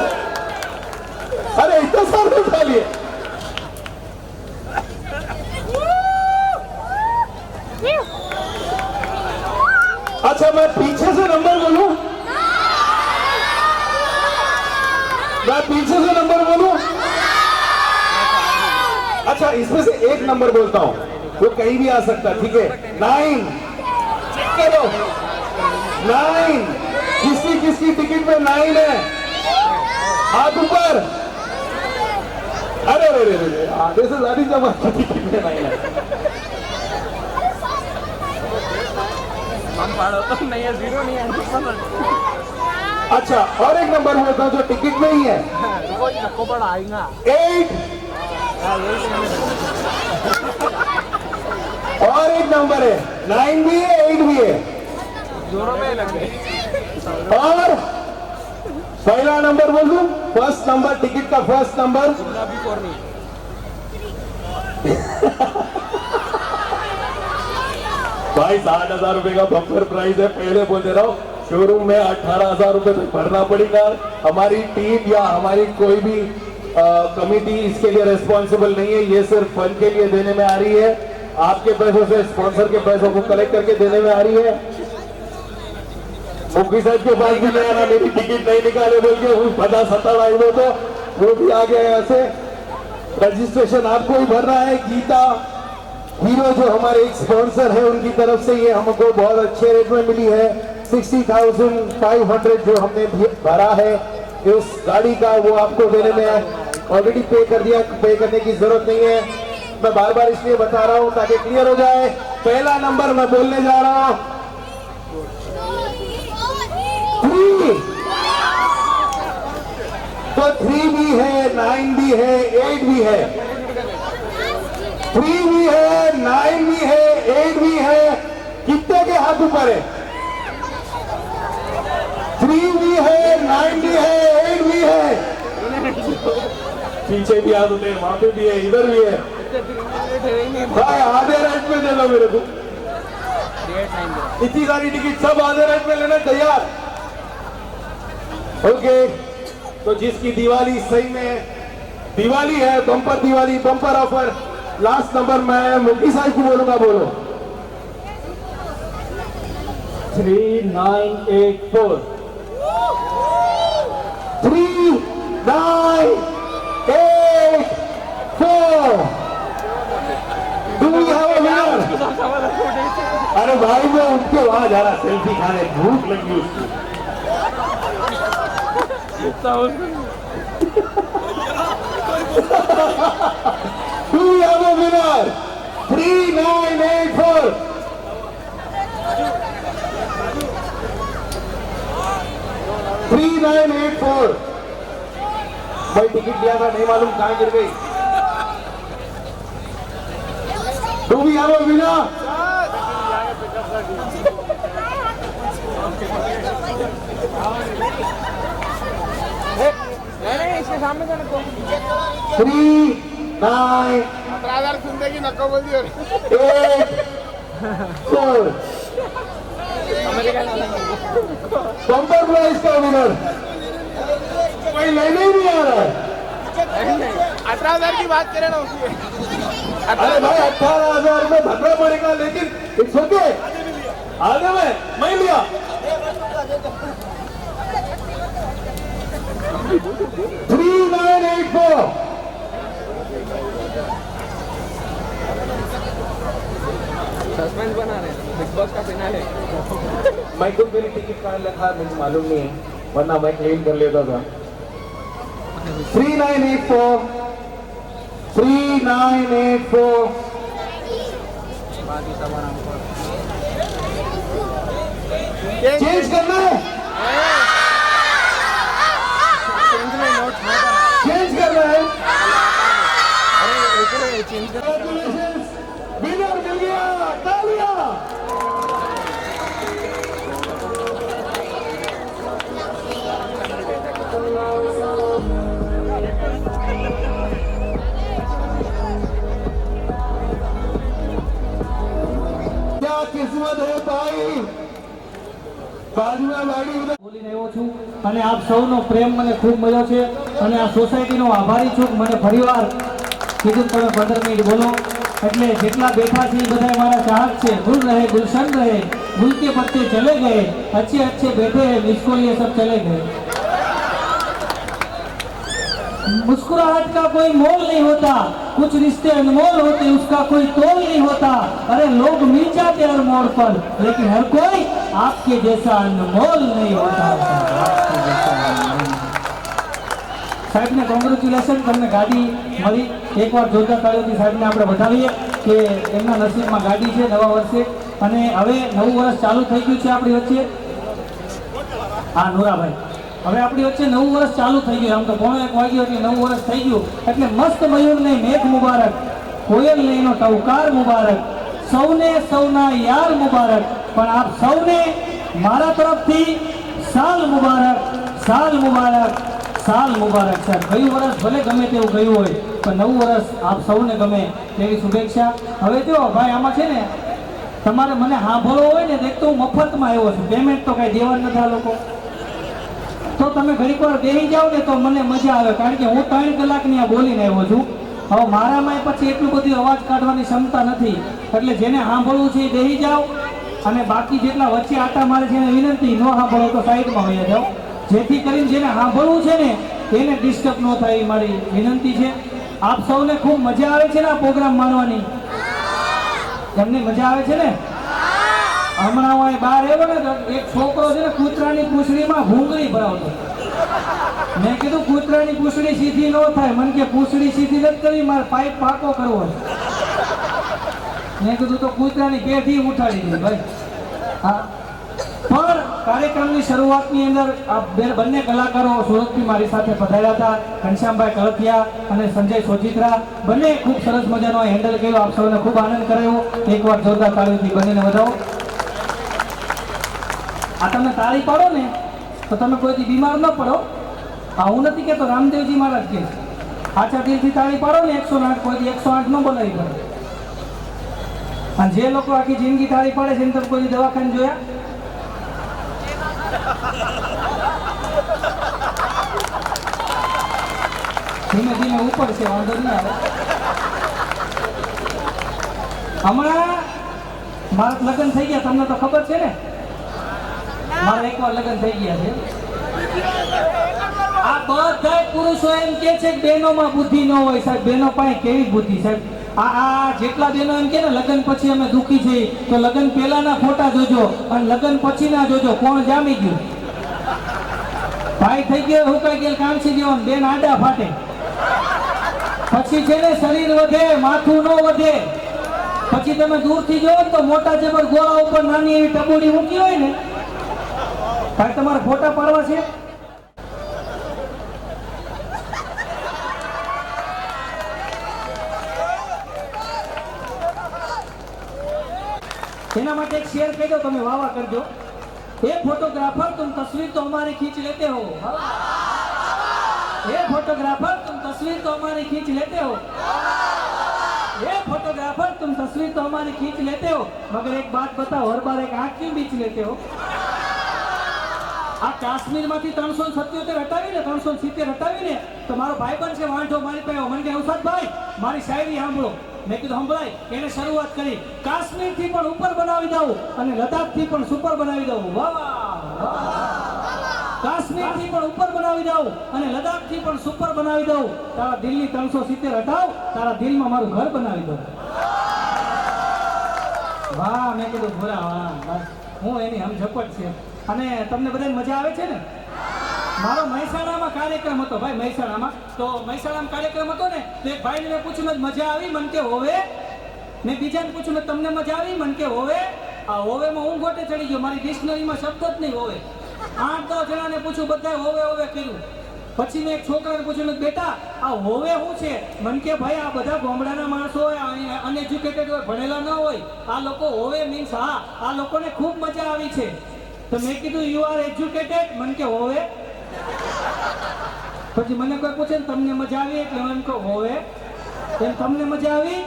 अरे इतना सारा उठा लिए। अच्छा मैं पीछे से नंबर बोलूं, मैं पीछे से नंबर बोलूं। अच्छा इसमें से एक नंबर बोलता हूं, वो कहीं भी आ सकता है, ठीक है। 9 करो, 9 किसकी किसकी टिकट में 9 है, हाथ ऊपर। अरे अरे अरे आधे से ज्यादा जमा टिकट में 9 है। नहीं है, 0 नहीं है। अच्छा और एक नंबर बोलता हूं जो टिकट में ही है, 8। और एक नंबर है 9 भी है 8 भी है, दोनों में लगे। और पहला नंबर बोल दूं, फर्स्ट नंबर, टिकट का फर्स्ट नंबर। भाई 60,000 रुपए का बम्पर प्राइस है, पहले बोल दे रहा हूँ। शोरूम में 18,000 रुपए तक भरना पड़ेगा। हमारी टीम या हमारी कोई भी कमिटी इसके लिए रिस्पॉन्सिबल नहीं है, ये सिर्फ फन के लिए देने में आ रही है, आपके पैसों से, स्पॉन्सर के पैसों को कलेक्ट करके देने में आ रही है। मुखी साहब के पास भी नहीं आना, मेरी टिकट नहीं निकाले बोल के पता 17 आई तो वो भी आ गया। ऐसे रजिस्ट्रेशन आपको ही भरना है। गीता हीरो जो हमारे एक स्पॉन्सर है, उनकी तरफ से ये हमको बहुत अच्छे रेट में मिली है। 60,500 जो हमने भरा है उस गाड़ी का, वो आपको देने में ऑलरेडी पे कर दिया, पे करने की जरूरत नहीं है। मैं बार बार इसलिए बता रहा हूं ताकि क्लियर हो जाए। पहला नंबर मैं बोलने जा रहा हूं 3, तो 3 भी है, 9 भी है, 8 भी है, 3 भी है, 9 भी है, 8 भी है। कितने के हाथ ऊपर है? 3 भी है, 9 भी है, 8 भी है। पीछे भी हाथ उठे, वहां पे भी है, इधर भी है। भाई आधे रेट में दे दो मेरे को, इतनी सारी टिकट सब आधे रेट में लेना तैयार। ओके, तो जिसकी दिवाली सही में दिवाली है, bumper Diwali, bumper offer. Last number मैं मुखी साहब को बोलूंगा, बोलो। 3984 3984 8-4. Do we have a winner? अरे भाई मैं उठ के वहां जा रहा सेल्फी खाने, भूख लगी उसको। Do we have a winner? 3984. भाई टिकट दिया था, नहीं मालूम कहाँ गिर गई। Do we have a winner? नहीं इसके सामने से नको 3, 9, अतरादार सुनते की नको बोल दियो 8, 4. अमेरिका ना बम्पर प्राइज का विनर कोई लेने ही नहीं आ रहा है। 18,000 की बात करें ना उसकी। अरे भाई 18,000 में भरना पड़ेगा, लेकिन इट्स ओके। आगे मैं लिया। Three, 9, 8, 4. सस्पेंस बना रहे हैं, बिग बॉस का फिनाले। मैं खुद मेरी टिकट कहाँ लिखा मुझे मालूम नहीं है, वरना मैं क्लेम कर लेता था। 3984 3984 चेंज करना है, चेंज करना है। Congratulations, विनर मिल गया, तालियां। क्या किस्मत है भाई, બાજુમાં વાડી ઉધર બોલીને આવ્યો છું અને આપ સૌનો પ્રેમ મને ખૂબ મળ્યો છે અને આ સોસાયટીનો આભારી છું। મને ફરીવાર કીધું તમે 15 મિનિટ બોલો, એટલે જેટલા બેઠા છે એ બધા મારા ચાહક છે। ગુલ રહે ગુલશન રહે, गुल के पत्ते चले गए, अच्छे अच्छे बैठे हैं, मुझको ये सब चले गए। मुस्कुराहट का कोई मोल नहीं होता, कुछ रिश्ते अनमोल होते, उसका कोई तोल नहीं होता। अरे लोग मिल जाते हर मोड़ पर, लेकिन हर कोई आपके जैसा अनमोल नहीं होता। साहब ने कोंग्रेच्युलेशन, તમને ગાડી મળી। એકવાર જોરદાર તાળીઓથી સાહેબને આપણે વધાવીએ કે એમના નસીબમાં ગાડી છે નવા વર્ષે। અને હવે નવું વર્ષ ચાલુ થઈ ગયું છે આપણી વચ્ચે। હા નોરાભાઈ, હવે આપણી વચ્ચે નવું વર્ષ ચાલુ થઈ ગયું। આમ તો 1:30 વાગ્યો એટલે નવું વર્ષ થઈ ગયું। એટલે મસ્ત મયુરને મેઘ મુબારક, કોયલને એનો ટવકાર મુબારક, સૌને સૌના યાર મુબારક। પણ આપ સૌને મારા તરફથી સાલ મુબારક, સાલ મુબારક, સાલ મુબારક। સર ગયું વર્ષ ભલે ગમે તેવું ગયું હોય, પણ નવું વર્ષ આપ સૌને ગમે તેવી શુભેચ્છા। હવે જો ભાઈ આમાં છે ને, તમારે મને સાંભળવો હોય ને, એક તો હું મફતમાં આવ્યો છું, પેમેન્ટ તો કાંઈ દેવા નથી આ લોકો। તો તમે ઘડીક વાર બેસી જાઓ ને તો મને મજા આવે, કારણ કે હું 3 કલાકની આ બોલીને આવ્યો છું। હવે મારામાં પછી એટલું બધું અવાજ કાઢવાની ક્ષમતા નથી, એટલે જેને સાંભળવું છે એ બેસી જાઓ, અને બાકી જેટલા વચ્ચે આટા મારે છે એને વિનંતી, ન સાંભળો તો સાઈડમાં વહી જાઓ, જેથી કરીને જેને સાંભળવું છે ને એને ડિસ્ટર્બ ન થાય એ મારી વિનંતી છે। આપ સૌને ખૂબ મજા આવે છે ને આ પ્રોગ્રામ માણવાની? તમને મજા આવે છે ને? હમણાં હું બહાર આવ્યો ને તો એક છોકરો છે ને કૂતરાની પૂંછડીમાં ભૂંગળી ભરાવતો। મેં કીધું કૂતરાની પૂંછડી સીધી ન થાય, મને કે પૂંછડી સીધી નથી કરવી, મારે પાઇપ પાકો કરવો છે। મેં કીધું તો કૂતરાની પેઢી ઉઠાડી દે ભાઈ। હા, પણ કાર્યક્રમની શરૂઆતની અંદર આ બંને કલાકારો સુરતથી મારી સાથે પધાર્યા હતા, ઘનશ્યામભાઈ કળથિયા અને સંજય સોજિત્રા, બંને ખૂબ સરસ મજાનો હેન્ડલ કર્યો। આપ સૌને ખૂબ આનંદ કરાયો। એકવાર જોરદાર તાળીઓથી બંનેને વધાવો। આ તમે તાળી પાડો ને તો તમે કોઈથી બીમાર ન પડો। આ હું નથી કહેતો, રામદેવજી મહારાજ કહે છે, આછા દિલથી તાળી પાડો ને 108, કોઈથી 108 ન બોલાવી પડે। અને જે લોકો આખી જિંદગી તાળી પાડે છે એને તમે કોઈ દવાખાને જોયા? ધીમે ધીમે ઉપર છે, વાંધો નહીં આવે। હમણાં મારા લગ્ન થઈ ગયા, તમને તો ખબર છે ને, મારા એકવાર લગ્ન થઈ ગયા છે। આ બધા પુરુષો એમ કે છે કે બહેનોમાં બુદ્ધિ ન હોય સાહેબ. બહેનો પાસે કેવી બુદ્ધિ સાહેબ? આ જેટલા બહેનો એમ કે ને લગ્ન પછી અમે દુખી છીએ, તો લગ્ન પહેલાના ફોટા જોજો અને લગ્ન પછીના જોજો, કોણ જામી ગયું. ભાઈ થઈ ગયો હુકાઈ ગયેલ કામસી દેવાનું, બેન આડા ફાટે. પછી છે ને શરીર વધે, માથું ન વધે. પછી તમે દૂરથી જોવો તો મોટા જબર ગોળા ઉપર નાની એવી ટબોડી મૂકી હોય ને, ભાઈ તમારે ફોટા પાડવા છે. એના માટે એક શેર કહી દો, તમે વાવા કરજો. એ फोटोग्राफर तुम तस्वीर तो हमारी खींच लेते हो, ये फोटोग्राफर तुम तस्वीर तो हमारी खींच लेते हो, ये फोटोग्राफर तुम तस्वीर तो हमारी खींच लेते हो, मगर एक बात बताओ, हर बार एक आंख क्यों बीच लेते हो? આ કાશ્મીરમાંથી 377 હટાવીને 370 હટાવીને તો મારો ભાઈબંધ છે વાંઢો મારી પાસે મને કે નૌશાદભાઈ મારી શાયરી સાંભળો. મેં કીધું સંભળાય. એને શરૂઆત કરી, કાશ્મીરથી પણ ઉપર બનાવી દઉં અને લદ્દાખથી પણ સુપર બનાવી દઉં. વાહ કાશ્મીરથી પણ ઉપર બનાવી દઉં અને લદ્દાખથી પણ સુપર બનાવી દઉં. તારા દિલની 370 હટાવ, તારા દિલમાં મારું ઘર બનાવી દઉં. વાહ મેં કીધું ભોરા વાહ, હું એની સમઝપટ છે. અને તમને બધાને મજા આવે છે ને? મારો મહેસાણામાં કાર્યક્રમ હતો ભાઈ, મહેસાણામાં. તો મહેસાણામાં કાર્યક્રમ હતો ને, તો એક ભાઈને મેં પૂછ્યું મજા આવી? મન કે હોવે. મેં બીજાને પૂછ્યું તમને મજા આવી? મન કે હોવે. આ હોવેમાં હું ગોટે ચડી ગયો, મારી ડિક્શનરીમાં શબ્દ જ નહીં હોવે. 8-10 જણાને પૂછ્યું, બધાએ હોવે હોવે કર્યું. પછી મેં એક છોકરાને પૂછ્યું બેટા આ હોવે શું છે? મન કે ભાઈ આ બધા ગામડાના માણસો હોય, અનએજ્યુકેટેડ હોય, ભણેલા ન હોય, આ લોકો હોવે મીન્સ હા આ લોકોને ખૂબ મજા આવી છે. તો મેં કીધું યુ આર એજ્યુકેટેડ? મન કે હોવે. પછી મને કોઈ પૂછે ને તમને મજા આવી? એટલે મને કહો હોવે. એમ તમને મજા આવી?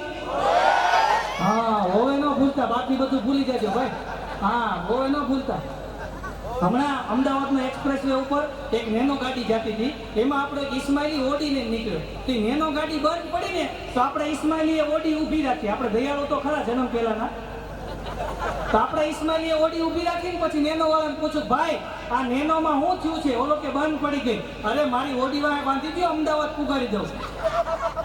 હા હોવે ન ભૂલતા, બાકી બધું ભૂલી જજો ભાઈ. હા હોવે ન ભૂલતા. હમણાં અમદાવાદના એક્સપ્રેસ વે ઉપર એક નેનો ગાડી જતી હતી, એમાં આપણે ઇસ્માઇલી ઓડીને નીકળ્યો. તો નેનો ગાડી બંધ પડી ને તો આપણે ઇસ્માઇલીએ ઓડી ઊભી રાખી. આપણે દયાળુ તો ખરા જન્મ પહેલાના. તો આપણે ઇસ્માઇલીએ ઓડી ઊભી રાખીને પછી નેનો વાળાને પૂછ્યું ભાઈ આ નેનોમાં શું થયું છે? ઓલો કે બંધ પડી ગઈ. અરે મારી ઓડી વાળા બાંધી દો, અમદાવાદ પુગાડી દઉં.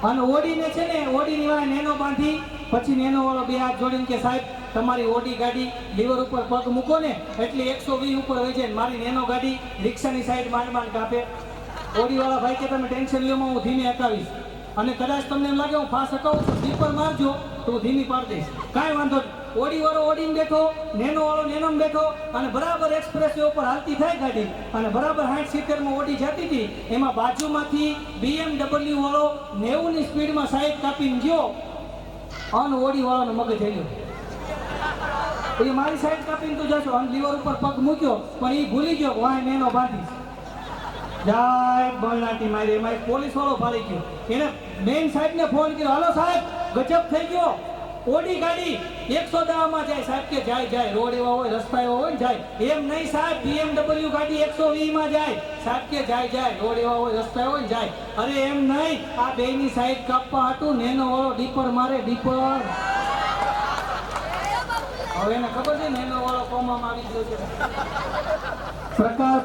અને ઓડીને છે ને ઓડીની વાળા નેનો બાંધી. પછી નેનો વાળો બે હાથ જોડીને કે સાહેબ તમારી ઓડી ગાડી લીવર ઉપર પગ મૂકો ને એટલે 120 ઉપર હોય છે. મારી નેનો ગાડી રિક્ષાની સાઈડ માંડ કાપે. ઓડી વાળા ભાઈ કે તમે ટેન્શન લ્યો, હું ધીમે હટાવીશ. અને કદાચ તમને એમ લાગે હું ફાસ હટાવું તો દીપર મારજો તો હું ધીમી પાડી દઈશ, કાંઈ વાંધો નહીં. ઓડી વાળો ઓડીને બેઠો, નેનો વાળો નેનોમાં બેઠો અને બરાબર એક્સપ્રેસ વે ઉપર હાલતી થાય ગાડી અને બરાબર 60-70માં ઓડી જતી હતી. એમાં બાજુમાંથી BMW વાળો 90ની સ્પીડમાં સાઈડ કાપીને ગયો અને ઓડી વાળાનો મગજ આવ્યો. એ મારી સાઈડ કાપીને તું જશો અને લીવર ઉપર પગ મૂક્યો પણ એ ભૂલી ગયો વાહ નેનો બાંધીશ. જાય બળનાટી મારી. એમાં એક પોલીસ વાળો ફાળી ગયો. એને મેઇન સાહેબને ફોન કર્યો, હાલો સાહેબ ગજબ થઈ ગયો, ઓડી ગાડી 110માં જાય. સાહેબ કે જાય રોડ એવા હોય, રસ્તા એવા હોય ને જાય. એમ નહીં સાહેબ, BMW ગાડી 120માં જાય. સાહેબ કે જાય રોડ એવા હોય, રસ્તા એવા હોય ને જાય. અરે એમ નહીં, આ બેની સાઈડ કાપવા હતું નેનો વાળો ડીપર મારે, ડીપર. હવે એને ખબર છે નેનો વાળો કોમામાં આવી ગયો છે.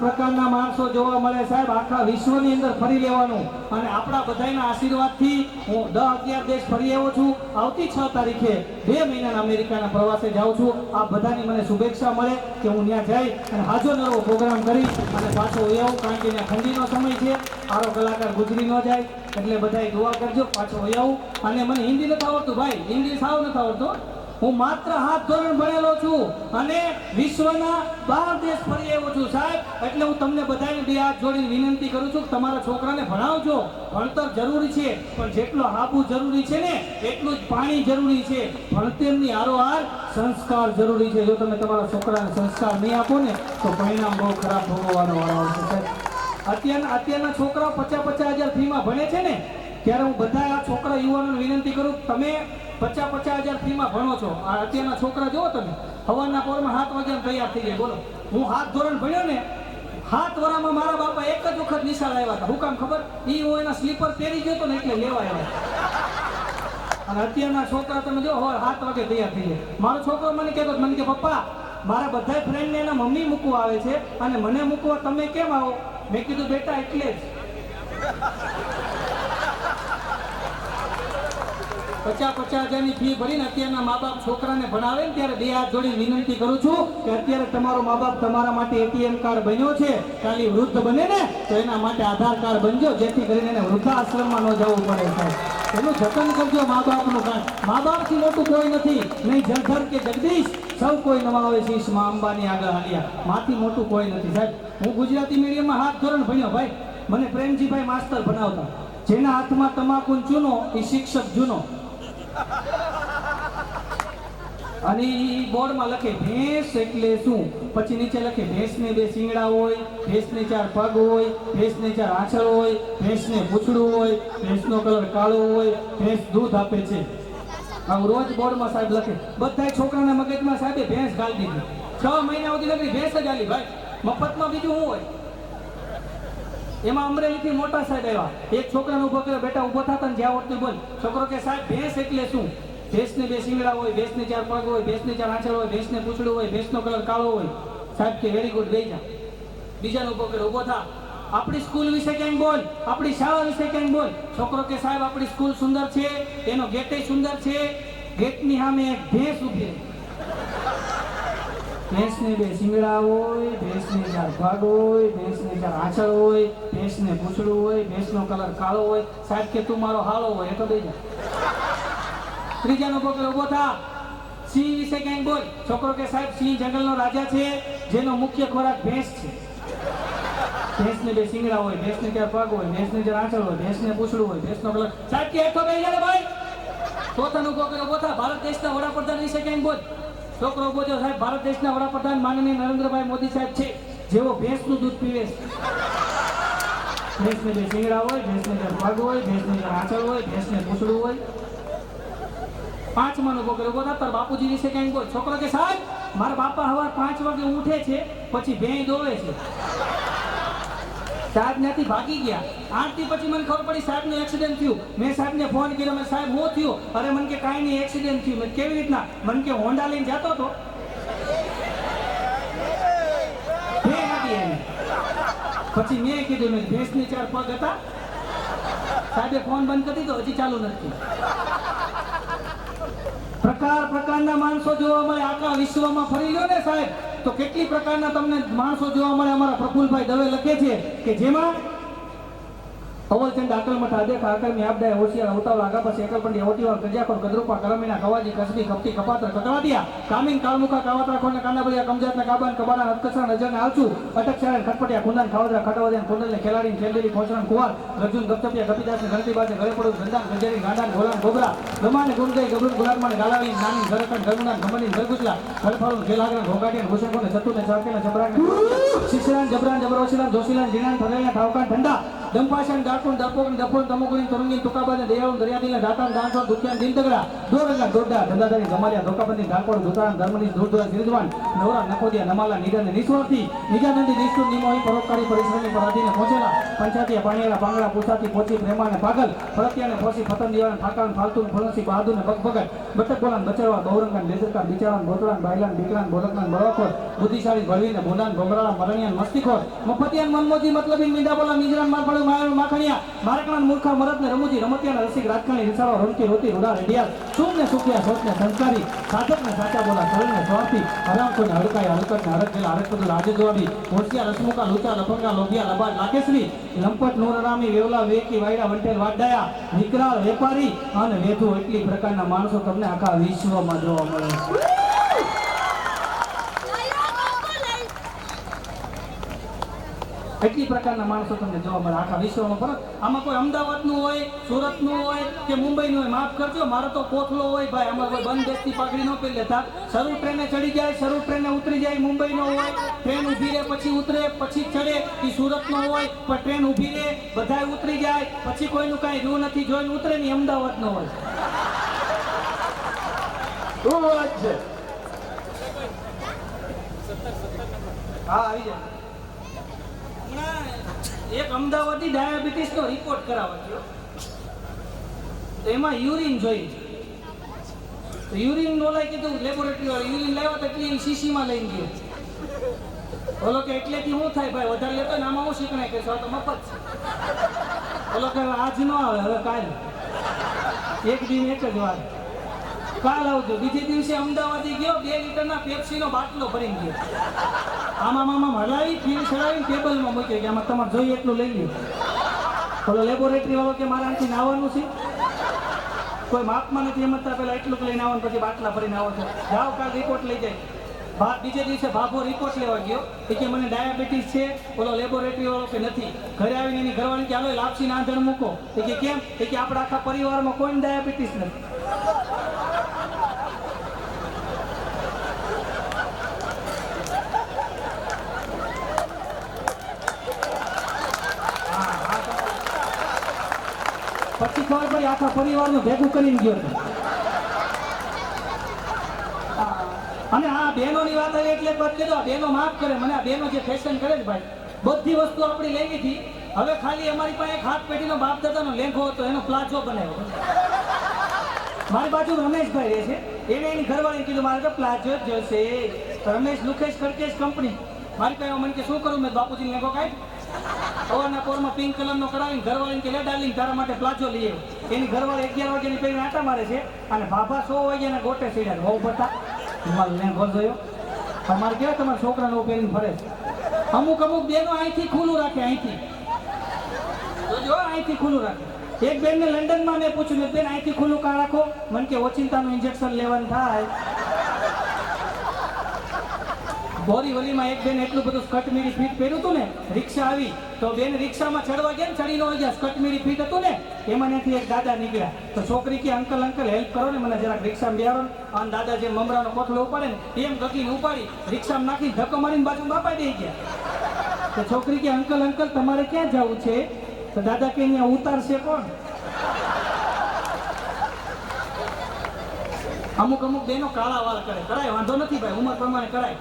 પ્રકારના માણસો જોવા મળે સાહેબ. આખા વિશ્વની અંદર ફરી લેવાનું અને આપણા બધાના આશીર્વાદથી હું 10-11 દેશ ફરી આવ્યો છું. આવતી 6 તારીખે 2 મહિનાના અમેરિકાના પ્રવાસે જાઉં છું. આ બધાની મને શુભેચ્છા મળે કે હું ત્યાં જઈ અને હાજો નરો પ્રોગ્રામ કરી અને પાછો આવું, કારણ કે ત્યાં ઠંડીનો સમય છે, આરો કલાકાર ગુજરી ન જાય. એટલે બધાએ દુઆ કરજો, પાછો આવું. અને મને હિન્દી નથી આવડતું ભાઈ, હિન્દી સાવ નથી આવડતું. હું માત્ર 7 ધોરણ ભણેલો છું અને વિશ્વના 12 દેશ ફરી આવ્યો છું સાહેબ. એટલે હું તમને બધાને 2 હાથ જોડીને વિનંતી કરું છું કે તમારા છોકરાને ભણાવજો. ભણતર જરૂરી છે પણ જેટલો આબુ જરૂરી છે ને એટલું જ પાણી જરૂરી છે. ભણતરની હારોહાર સંસ્કાર જરૂરી છે. જો તમે તમારા છોકરાને સંસ્કાર નહીં આપો ને તો પરિણામ બહુ ખરાબ ભોગવવાનો વાળો આવશે સાહેબ. અત્યારના છોકરાઓ 50-50 હજાર ફીમાં ભણે છે ને, ત્યારે હું બધા આ છોકરા યુવાનોને વિનંતી કરું, તમે 50-50 હજાર ફીમાં ભણો છો. આ અત્યારના છોકરા જુઓ તમે, સવારના પોરમાં 7 વાગ્યામાં તૈયાર થઈ જાય. બોલો, હું 7 ધોરણ ભણ્યો ને, 7 વર્ષમાં મારા બાપા એક જ વખત નિશાળ આવ્યા હતા. હું કામ ખબર? હું એના સ્લીપર પહેરી ગયો હતો ને એટલે લેવા આવ્યા. અને અત્યારના છોકરા તમે જો 7 વાગે તૈયાર થઈ જાય. મારો છોકરો મને કહેતો, મને કે પપ્પા મારા બધા ફ્રેન્ડને એના મમ્મી મૂકવા આવે છે અને મને મૂકવા તમે કેમ આવો? મેં કીધું બેટા એટલે જ ₹50,000ની ફી ભરીને અત્યારના મા બાપ છોકરાને ભણાવે ને ત્યારે બે હાથ જોડી વિનંતી કરું છું કે અત્યારે તમારો મા બાપ તમારા માટે એટીએમ કાર્ડ બન્યો છે, ખાલી વૃદ્ધ બને ને તો એના માટે આધાર કાર્ડ બનજો, જેથી કરીને એને વૃદ્ધાશ્રમમાં ન જવું પડે સાહેબ. એનું જતન કરજો મા બાપનું કામ. મા બાપથી મોટું કોઈ નથી, નહીં જળધર કે જગદીશ, સૌ કોઈ નમાવે શીશ માં અંબાની આગળ હાલ્યા, માથી મોટું કોઈ નથી સાહેબ. હું ગુજરાતી મીડિયમમાં 7 ધોરણ ભણ્યો ભાઈ. મને પ્રેમજીભાઈ માસ્તર ભણાવતા, જેના હાથમાં તમાકુ ચૂનો એ શિક્ષક જૂનો. અને બોર્ડમાં લખે ભેંસ એટલે શું, પછી નીચે લખે ભેંસને 2 શિંગડા હોય, ભેંસને 4 પગ હોય, ભેંસને 4 આંચળ હોય, ભેંસને પૂંછડું હોય, ભેંસનો કલર કાળો હોય, ભેંસ દૂધ આપે છે. આવું રોજ બોર્ડમાં સાહેબ લખે. બધા છોકરાના મગજમાં સાહેબે ભેંસ ગાળી દીધી. 6 મહિના સુધી લખી ભેંસ જ આલી ભાઈ. મફતમાં બીજું શું હોય? એમાં અમરેલીથી મોટા સાહેબ આવ્યા. એક છોકરાને ઉભો કર્યો, બેટા ઉભો થતા ને જ્યાં આવડતું બોલ. છોકરો કે સાહેબ ભેંસ એટલે શું? ભેંસને 2 શિંગડા હોય, ભેંસને 4 પગ હોય, ભેંસને 4 આંચળ હોય, ભેંસને પૂંછડું હોય, ભેંસનો કલર કાળો હોય. સાહેબ કે વેરી ગુડ, બેસી જા. બીજાને ઉભો કર્યો, ઉભો થા. આપણી સ્કૂલ વિશે ક્યાંક બોલ, આપણી શાળા વિશે ક્યાંક બોલ. છોકરો કે સાહેબ આપણી સ્કૂલ સુંદર છે, એનો ગેટ સુંદર છે. ગેટની સામે એક ભેંસ ઊભી રહી. ભેંસને 2 શિંગડા હોય, ભેંસને 4 પગ હોય, ભેંસને 4 આંચળ હોય, ભેંસને પૂંછડું હોય, ભેંસનો કલર કાળો હોય. સાહેબ કે તું મારો હાલો હોય એ તો દઈ જા. ત્રીજાનો પકડ ઉભો થા. સિંહ વિશે ક્યાંક બોલ. છોકરો કે સાહેબ સિંહ જંગલનો રાજા છે, જેનો મુખ્ય ખોરાક ભેંસ છે. ભેંસને 2 શિંગડા હોય, ભેંસને 4 પગ હોય, ભેંસને 4 આંચળ હોય, ભેંસને પૂંછડું હોય, ભેંસનો કલર. સાહેબ કે એક તો બેસી જા ભાઈ. ચોથાનો પકડ ઉભો થા. ભારત દેશના વડાપ્રધાન વિશે ક્યાંક બોલ. છોકરો ઉભો થયો, સાહેબ ભારત દેશના વડાપ્રધાન માનનીય નરેન્દ્રભાઈ મોદી સાહેબ છે, જેઓ ભેંસનું દૂધ પીવે છે. ભેંસને 2 શિંગડા હોય, ભેંસને 4 પગ હોય, ભેંસને 4 આંચળ હોય, ભેંસને પૂંછડું હોય. પાંચમાનો પકડ ઉભો થા. તાર બાપુજી વિશે ક્યાંક બોલ. છોકરો કે સાહેબ મારા બાપા સવાર 5 વાગે ઉઠે છે, પછી ભેંસ દોવે છે. સાહેબ ત્યાંથી ભાગી ગયા. 8 દી પછી મને ખબર પડી સાહેબનું એક્સિડન્ટ થયું. મેં સાહેબને ફોન કર્યો, મેં સાહેબ શું થયું? અરે મને કે કાંઈ નહીં, એક્સિડન્ટ થયું. મેં કેવી રીતના? મને કે હોન્ડા લઈને જતો હતો, ભેંસ હતી એને. પછી મેં કીધું મેં ભેંસની 4 પગ હતા. સાહેબે ફોન બંધ કરી દીધો, હજી ચાલુ નથી. પ્રકારના માણસો જોવા મળે. આખા વિશ્વમાં ફરી લો ને સાહેબ તો કેટલી પ્રકારના તમને માણસો જોવા મળે. અમારા પ્રફુલભાઈ દવે લખે છે કે જેમાં અવલચંદ આકલમઠ આદેખ આકલમી આપદાય હોશિયાર ઉતાવળ આગા પાસે એકલપંડી ઓટીવાર ગજાખોર ગદરૂપા કરમીના કવાજી કસબી કપટી કપાત્ર કકડાદિયા કામીન કાળમુખા કાવતરા ખોને કાનાબલિયા કમજાતના કાબાન કબાના હતકસરા નજરને આવચું અટક શાળા ખટપટિયા કુંદન ખાવદરા ખટવદિયા કુંડલને ખેલાડી ખેલદેલી પહોંચરણ કુવાર ગર્જુન ગપચપિયા કપિદાસને ગણતીબાજે ગળે પડું ગંદાન ગંજેરી ગાંડાન ગોલાન ગોબરા ગમાને ગુંદઈ ગબરુન ગુલાબમાને ગાલાવી નાની ગરકણ ગરુણાન ગમની ગરગુચલા ખલફાળું ખેલાગરા ઘોંઘાટિયા ઘોષણકોને ચતુને ચારકેને ચબરાને શિશરાન જબરાન જબરોશીલાન જોશીલાન જીનાન ફરેલા ઠાવકાન ઠંડા દંપાશન ડાકુન દપોકન દપોન તમોગુની તરુંગી તુકાબાને દેયાળું દરિયાદીને દાતાન દાંતવા દુખ્યાન દિનતગડા દોરંગા દોડડા ધંધાદારી ગમાલિયા ધોકાબંધી ધારકોડ ધોતારાન ધર્મની દૂરદૂરા સિરજવાન નવરા નકોદિયા નમાલા નીડરને નિસ્વાર્થી નિજાનંદી નિષ્ઠુર નિમોહી પરોપકારી પરિશ્રમી પરાધીને પહોંચેલા પંચાયતીયા પાણીયાળા પાંગડા પૂસાતી પોચી પ્રેમાને પાગલ ફરતિયાને ફોસી ફતન દિવાળાને ઠાકાન ફાલતુન ફણસી બહાદુરને બગબગટ બટક બોલાન બચરવા બહુરંગાન બેદરકાન બિચારાન બોતડાન બાયલાન બીકલાન બોલકનાન બળવાખોર બુદ્ધિશાળી ભળવીને બોંડાન ભોમરાળા મરણિયાન મસ્તીખોર મફતિયાન મનમોજી મતલબીન મીંડા બોલા મિજરાન મારફળું માયાનું માખણિયા મારકણાન મૂર્ખા મરદને રમૂજી રમતિયાના રસિક રાજકાણી રીસાળો રમતી રોતી રૂડા રેડિયાલ સુખને સુખિયા સોચને સંસ્કારી સાધકને સાચા બોલા સરળને સ્વાર્થી હરામખોરને હડકાયા હલકટને હરક ગયેલા હરક બદલ આજે જવાબી હોશિયાર રસમુકા લૂચા લફંગા લોભિયા લબાડ લાકેશ્રી લંપટ નૂરરામી વેવલા વેકી વાયડા વંટેલ વાડાયા વિકરાળ વેપારી અને વેધુ એટલી પ્રકારના માણસો તમને આખા વિશ્વમાં જોવા મળે છે. એટલી પ્રકારના માણસો તમને જોવા મળે આખા વિશ્વમાં. ફરક આમાં કોઈ અમદાવાદનું હોય, સુરતનું હોય કે મુંબઈનું હોય, માફ કરજો મારો તો કોથળો હોય ભાઈ. આમાં કોઈ બંધ દેશની પાઘડી ન પહેરી લેતા. શરૂ ટ્રેને ચડી જાય, શરૂ ટ્રેને ઉતરી જાય. મુંબઈનો હોય, ટ્રેન ઊભી રહે પછી ઉતરે પછી ચડે. એ સુરતનો હોય પણ ટ્રેન ઊભી રહે બધાય ઉતરી જાય પછી કોઈનું કાંઈ રૂ નથી જોઈને ઉતરે નહીં. અમદાવાદનો હોય. શું વાત છે? હા આવી જાય. એક અમદાવાદી ડાયાબિટીસનો રિપોર્ટ કરાવવા ગયો તો એમાં યુરિન જોઈ. તો યુરિન નોલાઈ કીધું લેબોરેટરી વાળા યુરિન લાવ્યા તો એટલી શીશીમાં લઈને ગયો. બોલો કે એટલેથી શું થાય ભાઈ, વધારે લેતો ને આમાં હું શીખણાય કહેશો, આ તો મફત છે. ઓલો કે આજ ન આવે, હવે કાલ, એક દિન એક જ વાર, કાલ આવજો. બીજે દિવસે અમદાવાદી ગયો, 2 લીટરના પેપ્સીનો બાટલો ભરીને ગયો. આમાં હલાવી ફીલ ચડાવીને ટેબલમાં મૂક્યો કે આમાં તમારે જોઈએ એટલું લઈ લ્યો. ઓલો લેબોરેટરી વાળો કે મારે આનાથી નાવાનું છે, કોઈ માપમાં નથી સમજતા, પેલા એટલું લઈને આવવાનું, પછી બાટલા ભરીને આવો છો. જાઓ કાલ રિપોર્ટ લઈ જાય. બીજે દિવસે ભાભો રિપોર્ટ લેવા ગયો, એ કે મને ડાયાબિટીસ છે. ઓલો લેબોરેટરી વાળો કે નથી. ઘરે આવીને એની ઘરવાળી કે હાલો લાપસી નાંધણ મૂકો. એ કે કેમ? એ કે આપણા આખા પરિવારમાં કોઈને ડાયાબિટીસ નથી. પછી ખબર પડી આખા પરિવારનું ભેગું કરીને ગયો હતો. અને આ બહેનોની વાત આવી એટલે બધ કીધું, આ બહેનો માફ કરે મને. આ બહેનો જે ફેશન કરે છે ભાઈ, બધી વસ્તુ આપણી લેવી હતી. હવે ખાલી અમારી પાસે એક હાથ પેઢીનો બાપ દાદાનો લેંઘો હતો, એનો પ્લાઝો બનાવ્યો. મારી બાજુ રમેશભાઈ રહે છે, એને એની ઘરવાળીને કીધું મારે તો પ્લાઝો જ જોશે. રમેશ લુકેશ કરકેશ કંપની. મારી પાસે મને કે શું કરું? મેં બાપુજી લેંઘો કાઢ સવારના પોરમાં પિંક કલરનો કરાવીને ઘરવાળીને કે લે ડાર્લિંગ તારા માટે પ્લાઝો લઈએ. એની ઘરવાળી 11 વાગ્યાની પહેરીને આટા મારે છે, અને ભાભા 100 વાગ્યાના ગોટે સીડ્યા. બહુ બતા તમારે લેંઘો જોયો? તમારે કેવા તમારા છોકરાને પહેરીને ફરે છે. અમુક બેનો અહીંથી ખુલ્લું રાખે, અહીંથી જો અહીંથી ખુલ્લું રાખે. એક બેનને લંડનમાં મેં પૂછ્યું, બેન અહીંથી ખુલ્લું કાં રાખો? મને કે ઓચિંતાનું ઇન્જેક્શન લેવાનું થાય. બોરીવલીમાં એક બેન એટલું બધું સ્કર્ટમીરી ફીટ પહેર્યું હતું ને, રિક્ષા આવી તો બેન રિક્ષામાં ચડવા ગયા ને, ચડી ન ગયા, સ્કર્ટમીરી ફીટ હતું ને, એમાંથી એક દાદા નીકળ્યા. તો છોકરી કે અંકલ હેલ્પ કરો ને, મને જરાક રિક્ષામાં બેહારો. અને દાદા જે મમરાનો કોથળો ઉપાડે ને એમ ગગીને ઉપાડી રિક્ષામાં નાખીને ધક્કો મારીને બાજુ બાપા દઈ ગયા. તો છોકરી કે અંકલ તમારે ક્યાં જવું છે? તો દાદા કે અહીંયા ઉતારશે કોણ? અમુક બેનો કાળા વાળ કરે, કરાય વાંધો નથી ભાઈ, ઉંમર પ્રમાણે કરાય.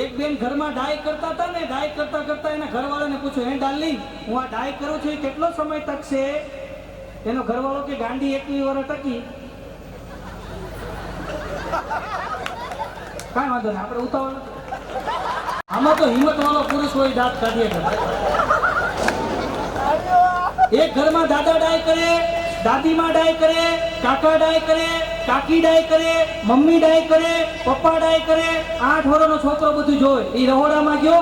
એક બેન ઘરમાં ડાય કરતા હતા ને, ડાય કરતા એના ઘરવાળાને પૂછ્યું, હે ડાર્લિંગ હું આ ડાય કરું છું એ કેટલો સમય ટકશે? એનો ઘરવાળો કે ગાંડી 21 વર્ષ ટકી. કાંઈ વાંધો નહીં, આપણે ઉતાવળ નથી. આમાં તો હિંમત વાળો પુરુષ હોય દાંત કાઢીએ. એક ઘરમાં દાદા ડાય કરે, દાદીમાં ડાય કરે, કાકા ડાય કરે, કાકી ડાય કરે, મમ્મી ડાય કરે, પપ્પા ડાય કરે. 8 વર્ષનો છોકરો બધું જોવે. એ રહોડામાં ગયો,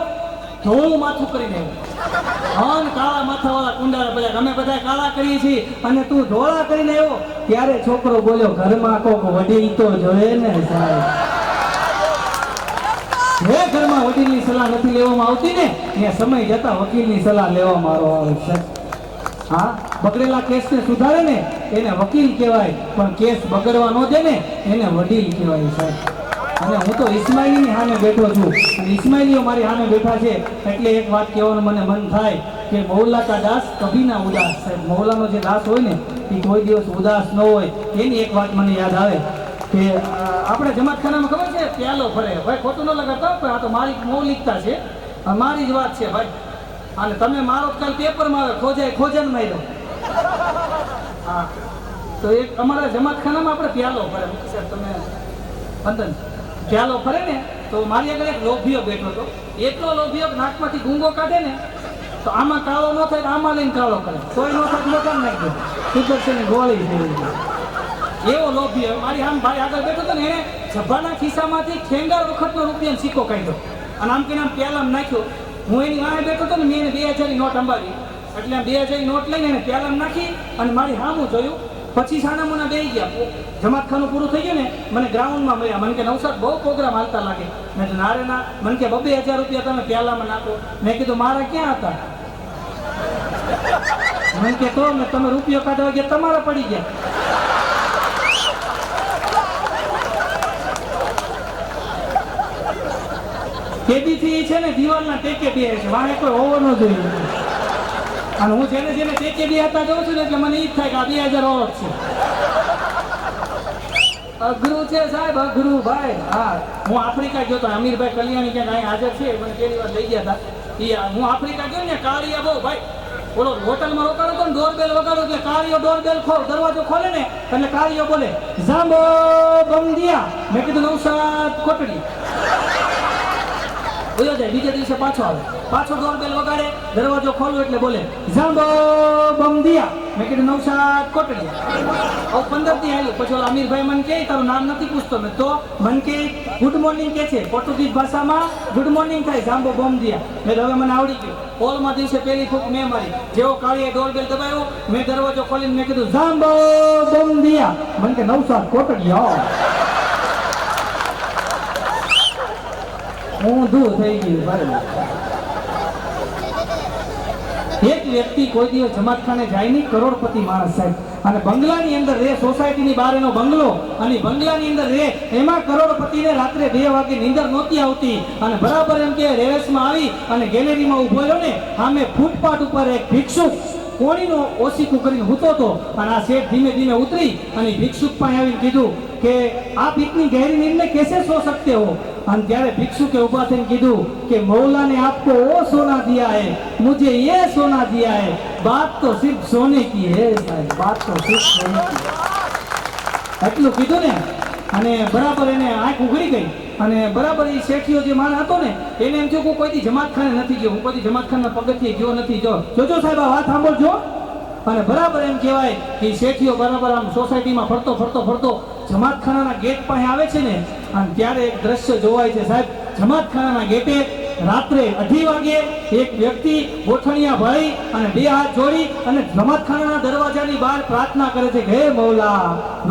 ધોળું માથું કરીને આવ્યો. કાળા માથાવાળા કુંડાળા બધા અમે બધા કાળા કરીએ છીએ, અને તું ધોળા કરીને આવ્યો. ત્યારે છોકરો બોલ્યો, ઘરમાં કોક વડીલ તો જોયે ને સાહેબ. જે ઘરમાં વડીલની સલાહ નથી લેવામાં આવતી ને, ત્યાં સમય જતા વકીલની સલાહ લેવામાં આવે છે. હા, બગડેલા કેસને સુધારે ને એને વકીલ કહેવાય, પણ કેસ બગડવા ન દે ને એને વડીલ કહેવાય સાહેબ. અને હું તો ઇસ્માઇલીની સામે બેઠો છું, અને ઇસ્માઇલીઓ મારી સામે બેઠા છે, એટલે એક વાત કહેવાનું મને મન થાય કે મૌલા કા દાસ કભી ના ઉદાસ. સાહેબ મૌલાનો જે દાસ હોય ને એ કોઈ દિવસ ઉદાસ ન હોય. એની એક વાત મને યાદ આવે કે આપણે જમાતખાનામાં ખબર છે પ્યાલો ફરે. ભાઈ ખોટું ન લગાડતા, પણ આ તો મારી મૌલિકતા છે, મારી જ વાત છે ભાઈ. અને તમે મારો કાલ પેપરમાં આવે ખોજાને માર્યો. હા, તો એક અમારા જમાતખાનામાં આપણે પ્યાલો ફરે. સાહેબ તમે વંદન. પ્યાલો ફરે ને તો મારી આગળ એક લોભિયો બેઠો હતો. એટલો લોભિયો નાકમાંથી ગુંગો કાઢે ને તો આમાં કાળો ન થાય, આમાં લઈને કાળો કરે. તોય ન થાય મોટા નાખી દે. સુદર્શનની ગોળી છે એવો લોભિયો. મારી આમ ભાઈ આગળ બેઠો હતો ને, એને જભાના ખિસ્સામાંથી ખેંગાર વખતનો રૂપિયાનો સિક્કો કાઢ્યો અને આમ કે આમ પ્યાલામાં નાખ્યો. હું એની વાહે બેઠો હતો ને, મેં એને 2000ની નોટ અંબાવી. એટલે આમ 2000ની નોટ લઈને એને પ્યાલામાં નાખી અને મારી સામું જોયું. પછી સાના મુના બેસી ગયા. જમાતખાનું પૂરું થઈ ગયું ને, મને ગ્રાઉન્ડમાં મળ્યા. મને કે નવસાદ બહુ પ્રોગ્રામ હાલતા લાગે. મેં તો નારે ના. મને કે 2000 રૂપિયા તમે પ્યાલામાં નાખો. મેં કીધું મારા ક્યાં હતા? મને કે તો તમે રૂપિયો કાઢવા ગયા, તમારા પડી ગયા. કેદીથી છે ને દિવાલના ટેકે બે છે, વાહે કોઈ હોવો ન જોઈએ. અને હું જેને ટેકે બે હતા જોઉં છું ને એટલે મને ઈ જ થાય કે આ 2000 ઓળખ છે. અઘરું છે સાહેબ, અઘરું ભાઈ. હા, હું આફ્રિકા ગયો તો, અમીરભાઈ કલ્યાણી ક્યાંક અહીં હાજર છે, મને પહેલી વાર લઈ ગયા હતા. હું આફ્રિકા ગયો ને, કાળિયા બહુ ભાઈ. બોલો હોટલમાં રોકાડો તો ને ડોરબેલ વગાડો એટલે કાળિયો ડોરબેલ દરવાજો ખોલે ને એટલે કાળિયો બોલે જાંબો બંધિયા. મેં કીધું નવસાદ કોટડી. વયો જાય. બીજે દિવસે પાછો આવે, પાછો ડોરબેલ વગાડે, દરવાજો ખોલું એટલે બોલે જાંબો બમ દિયા. મેં કીધું નવસાદ કોટડિયા. હવે 15 દી આવ્યું. પછી ઓલા અમીરભાઈ મને કહે તારું નામ નથી પૂછતો. મેં તો મને કે ગુડ મોર્નિંગ કે છે, પોર્ટુગીઝ ભાષામાં ગુડ મોર્નિંગ થાય જાંબો બમ દિયા. મેં હવે મને આવડી ગયું. હોલમાં દિવસે પહેલી ફૂંક મેં મારી. જેવો કાળીએ ડોરબેલ દબાવ્યો, મેં દરવાજો ખોલીને મેં કીધું જાંબો બમ દિયા. મને કે નવસાદ કોટડિયા. ઊંધું થઈ ગયું. બરાબર. એક વ્યક્તિ કોઈ દિવસ જમાતખાને જાય નહીં, કરોડપતિ માણસ સાહેબ, અને બંગલાની અંદર રહે, સોસાયટીની બહાર એનો બંગલો, અને બંગલાની અંદર રહે. એમાં કરોડપતિને રાત્રે 2 વાગે નીંદર નહોતી આવતી, અને બરાબર એમ કે રેવસમાં આવી અને ગેલેરીમાં ઉભો રહ્યો ને, સામે ફૂટપાથ ઉપર એક ભિક્ષુક કોણીનો ઓશીકું કરીને હૂતો હતો, અને આ શેઠ ધીમે ધીમે ઉતરી અને ભિક્ષુક પાસે આવીને કીધું કે આપ इतनी गहरी नींद में कैसे सो सकते हो? અને ત્યારે ભિક્ષુકે ઊભા થઈને કીધું કે मौला ने आपको वो सोना दिया है, मुझे ये सोना दिया है, बात तो सिर्फ सोने की है भाई, बात तो सिर्फ सोने की है. એટલું કીધું ને, અને બરાબર એને આંખ ઉઘડી ગઈ, અને બરાબર એ શેઠિયો જે માણસ હતો ને એને એમ થયું કે કોઈથી જમાતખાને નથી ગયો, હું કોઈથી જમાતખાના પગથિયે ગયો નથી. જોજો સાહેબ આ વાત સાંભળજો. અને બરાબર એમ કહેવાય કે શેઠિયો બરાબર આમ સોસાયટીમાં ફરતો ફરતો ફરતો જમાતખાનાના ગેટ પાસે આવે છે ને, અને ત્યારે એક દ્રશ્ય જોવાય છે સાહેબ. જમાતખાનાના ગેટે રાત્રે 2:30 વાગે એક વ્યક્તિ ગોઠણિયા ભાઈ અને 2 હાથ જોડી અને જમાતખાનાના દરવાજાની બહાર પ્રાર્થના કરે છે કે હે મૌલા,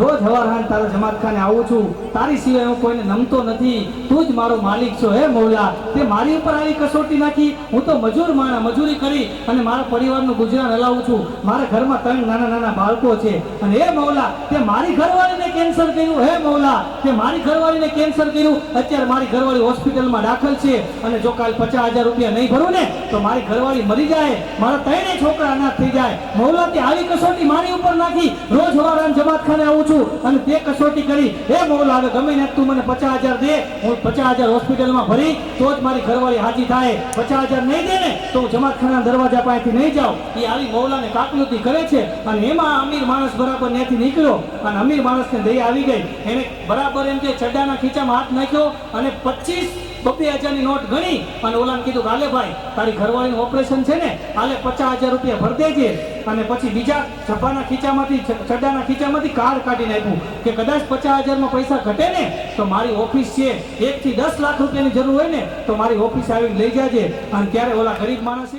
રોજ હવાર તારા જમાતખાને આવું છું, તારી સિવાય હું કોઈને નમતો નથી, તું જ મારો માલિક છો. હે મૌલા, તે મારી ઉપર આવી કસોટી નાખી, હું તો મજૂર માણા મજૂરી કરી અને મારા પરિવારનું ગુજરાન હલાવું છું, મારા ઘરમાં 3 નાના નાના બાળકો છે, અને હે મૌલા તે મારી ઘરવાળીને કેન્સર કર્યું. હે મૌલા તે મારી ઘરવાળીને કેન્સર કર્યું, અત્યારે મારી ઘરવાળી હોસ્પિટલમાં દાખલ છે, અને જો કાલ 50,000 રૂપિયા નહીં ભરું ને તો મારી ઘરવાળી મરી જાય, મારા 3 છોકરા અનાથ થઈ જાય. મૌલા તે આવી કસોટી મારી ઉપર નાખી, રોજ હવારે જમાતખાને આવું છું અને તે કસોટી કરી. હે મૌલા હવે ગમે ને તું મને 50,000 દે, હું 50,000 હોસ્પિટલમાં ભરી તો જ મારી ઘરવાળી હાજી થાય. 50,000 નહીં દે ને તો હું જમાતખાના દરવાજા પાસેથી નહીં જાઉં. એ આવી મૌલાને કાકલુતી કરે છે, અને એમાં અમીર માણસ બરાબર ત્યાંથી નીકળ્યો, અને અમીર માણસને દયા આવી ગઈ. એને બરાબર એમ કે ચડ્ડાના ખીચામાં હાથ નાખ્યો અને 25,000 ની નોટ ગણી અને ઓલાને કીધું હાલે ભાઈ તારી ઘરવાળીનું ઓપરેશન છે ને, હાલે 50,000 રૂપિયા ભર દેજે. અને પછી બીજા છપ્પાના ખીચામાંથી ચડ્ડાના ખીચામાંથી કાર્ડ કાઢીને આપ્યું કે કદાચ 50,000 માં પૈસા ઘટે ને તો મારી ઓફિસ છે, 1 થી 10 લાખ રૂપિયાની જરૂર હોય ને તો મારી ઓફિસ આવીને લઈ જાજે. અને ત્યારે ઓલા ગરીબ માણસે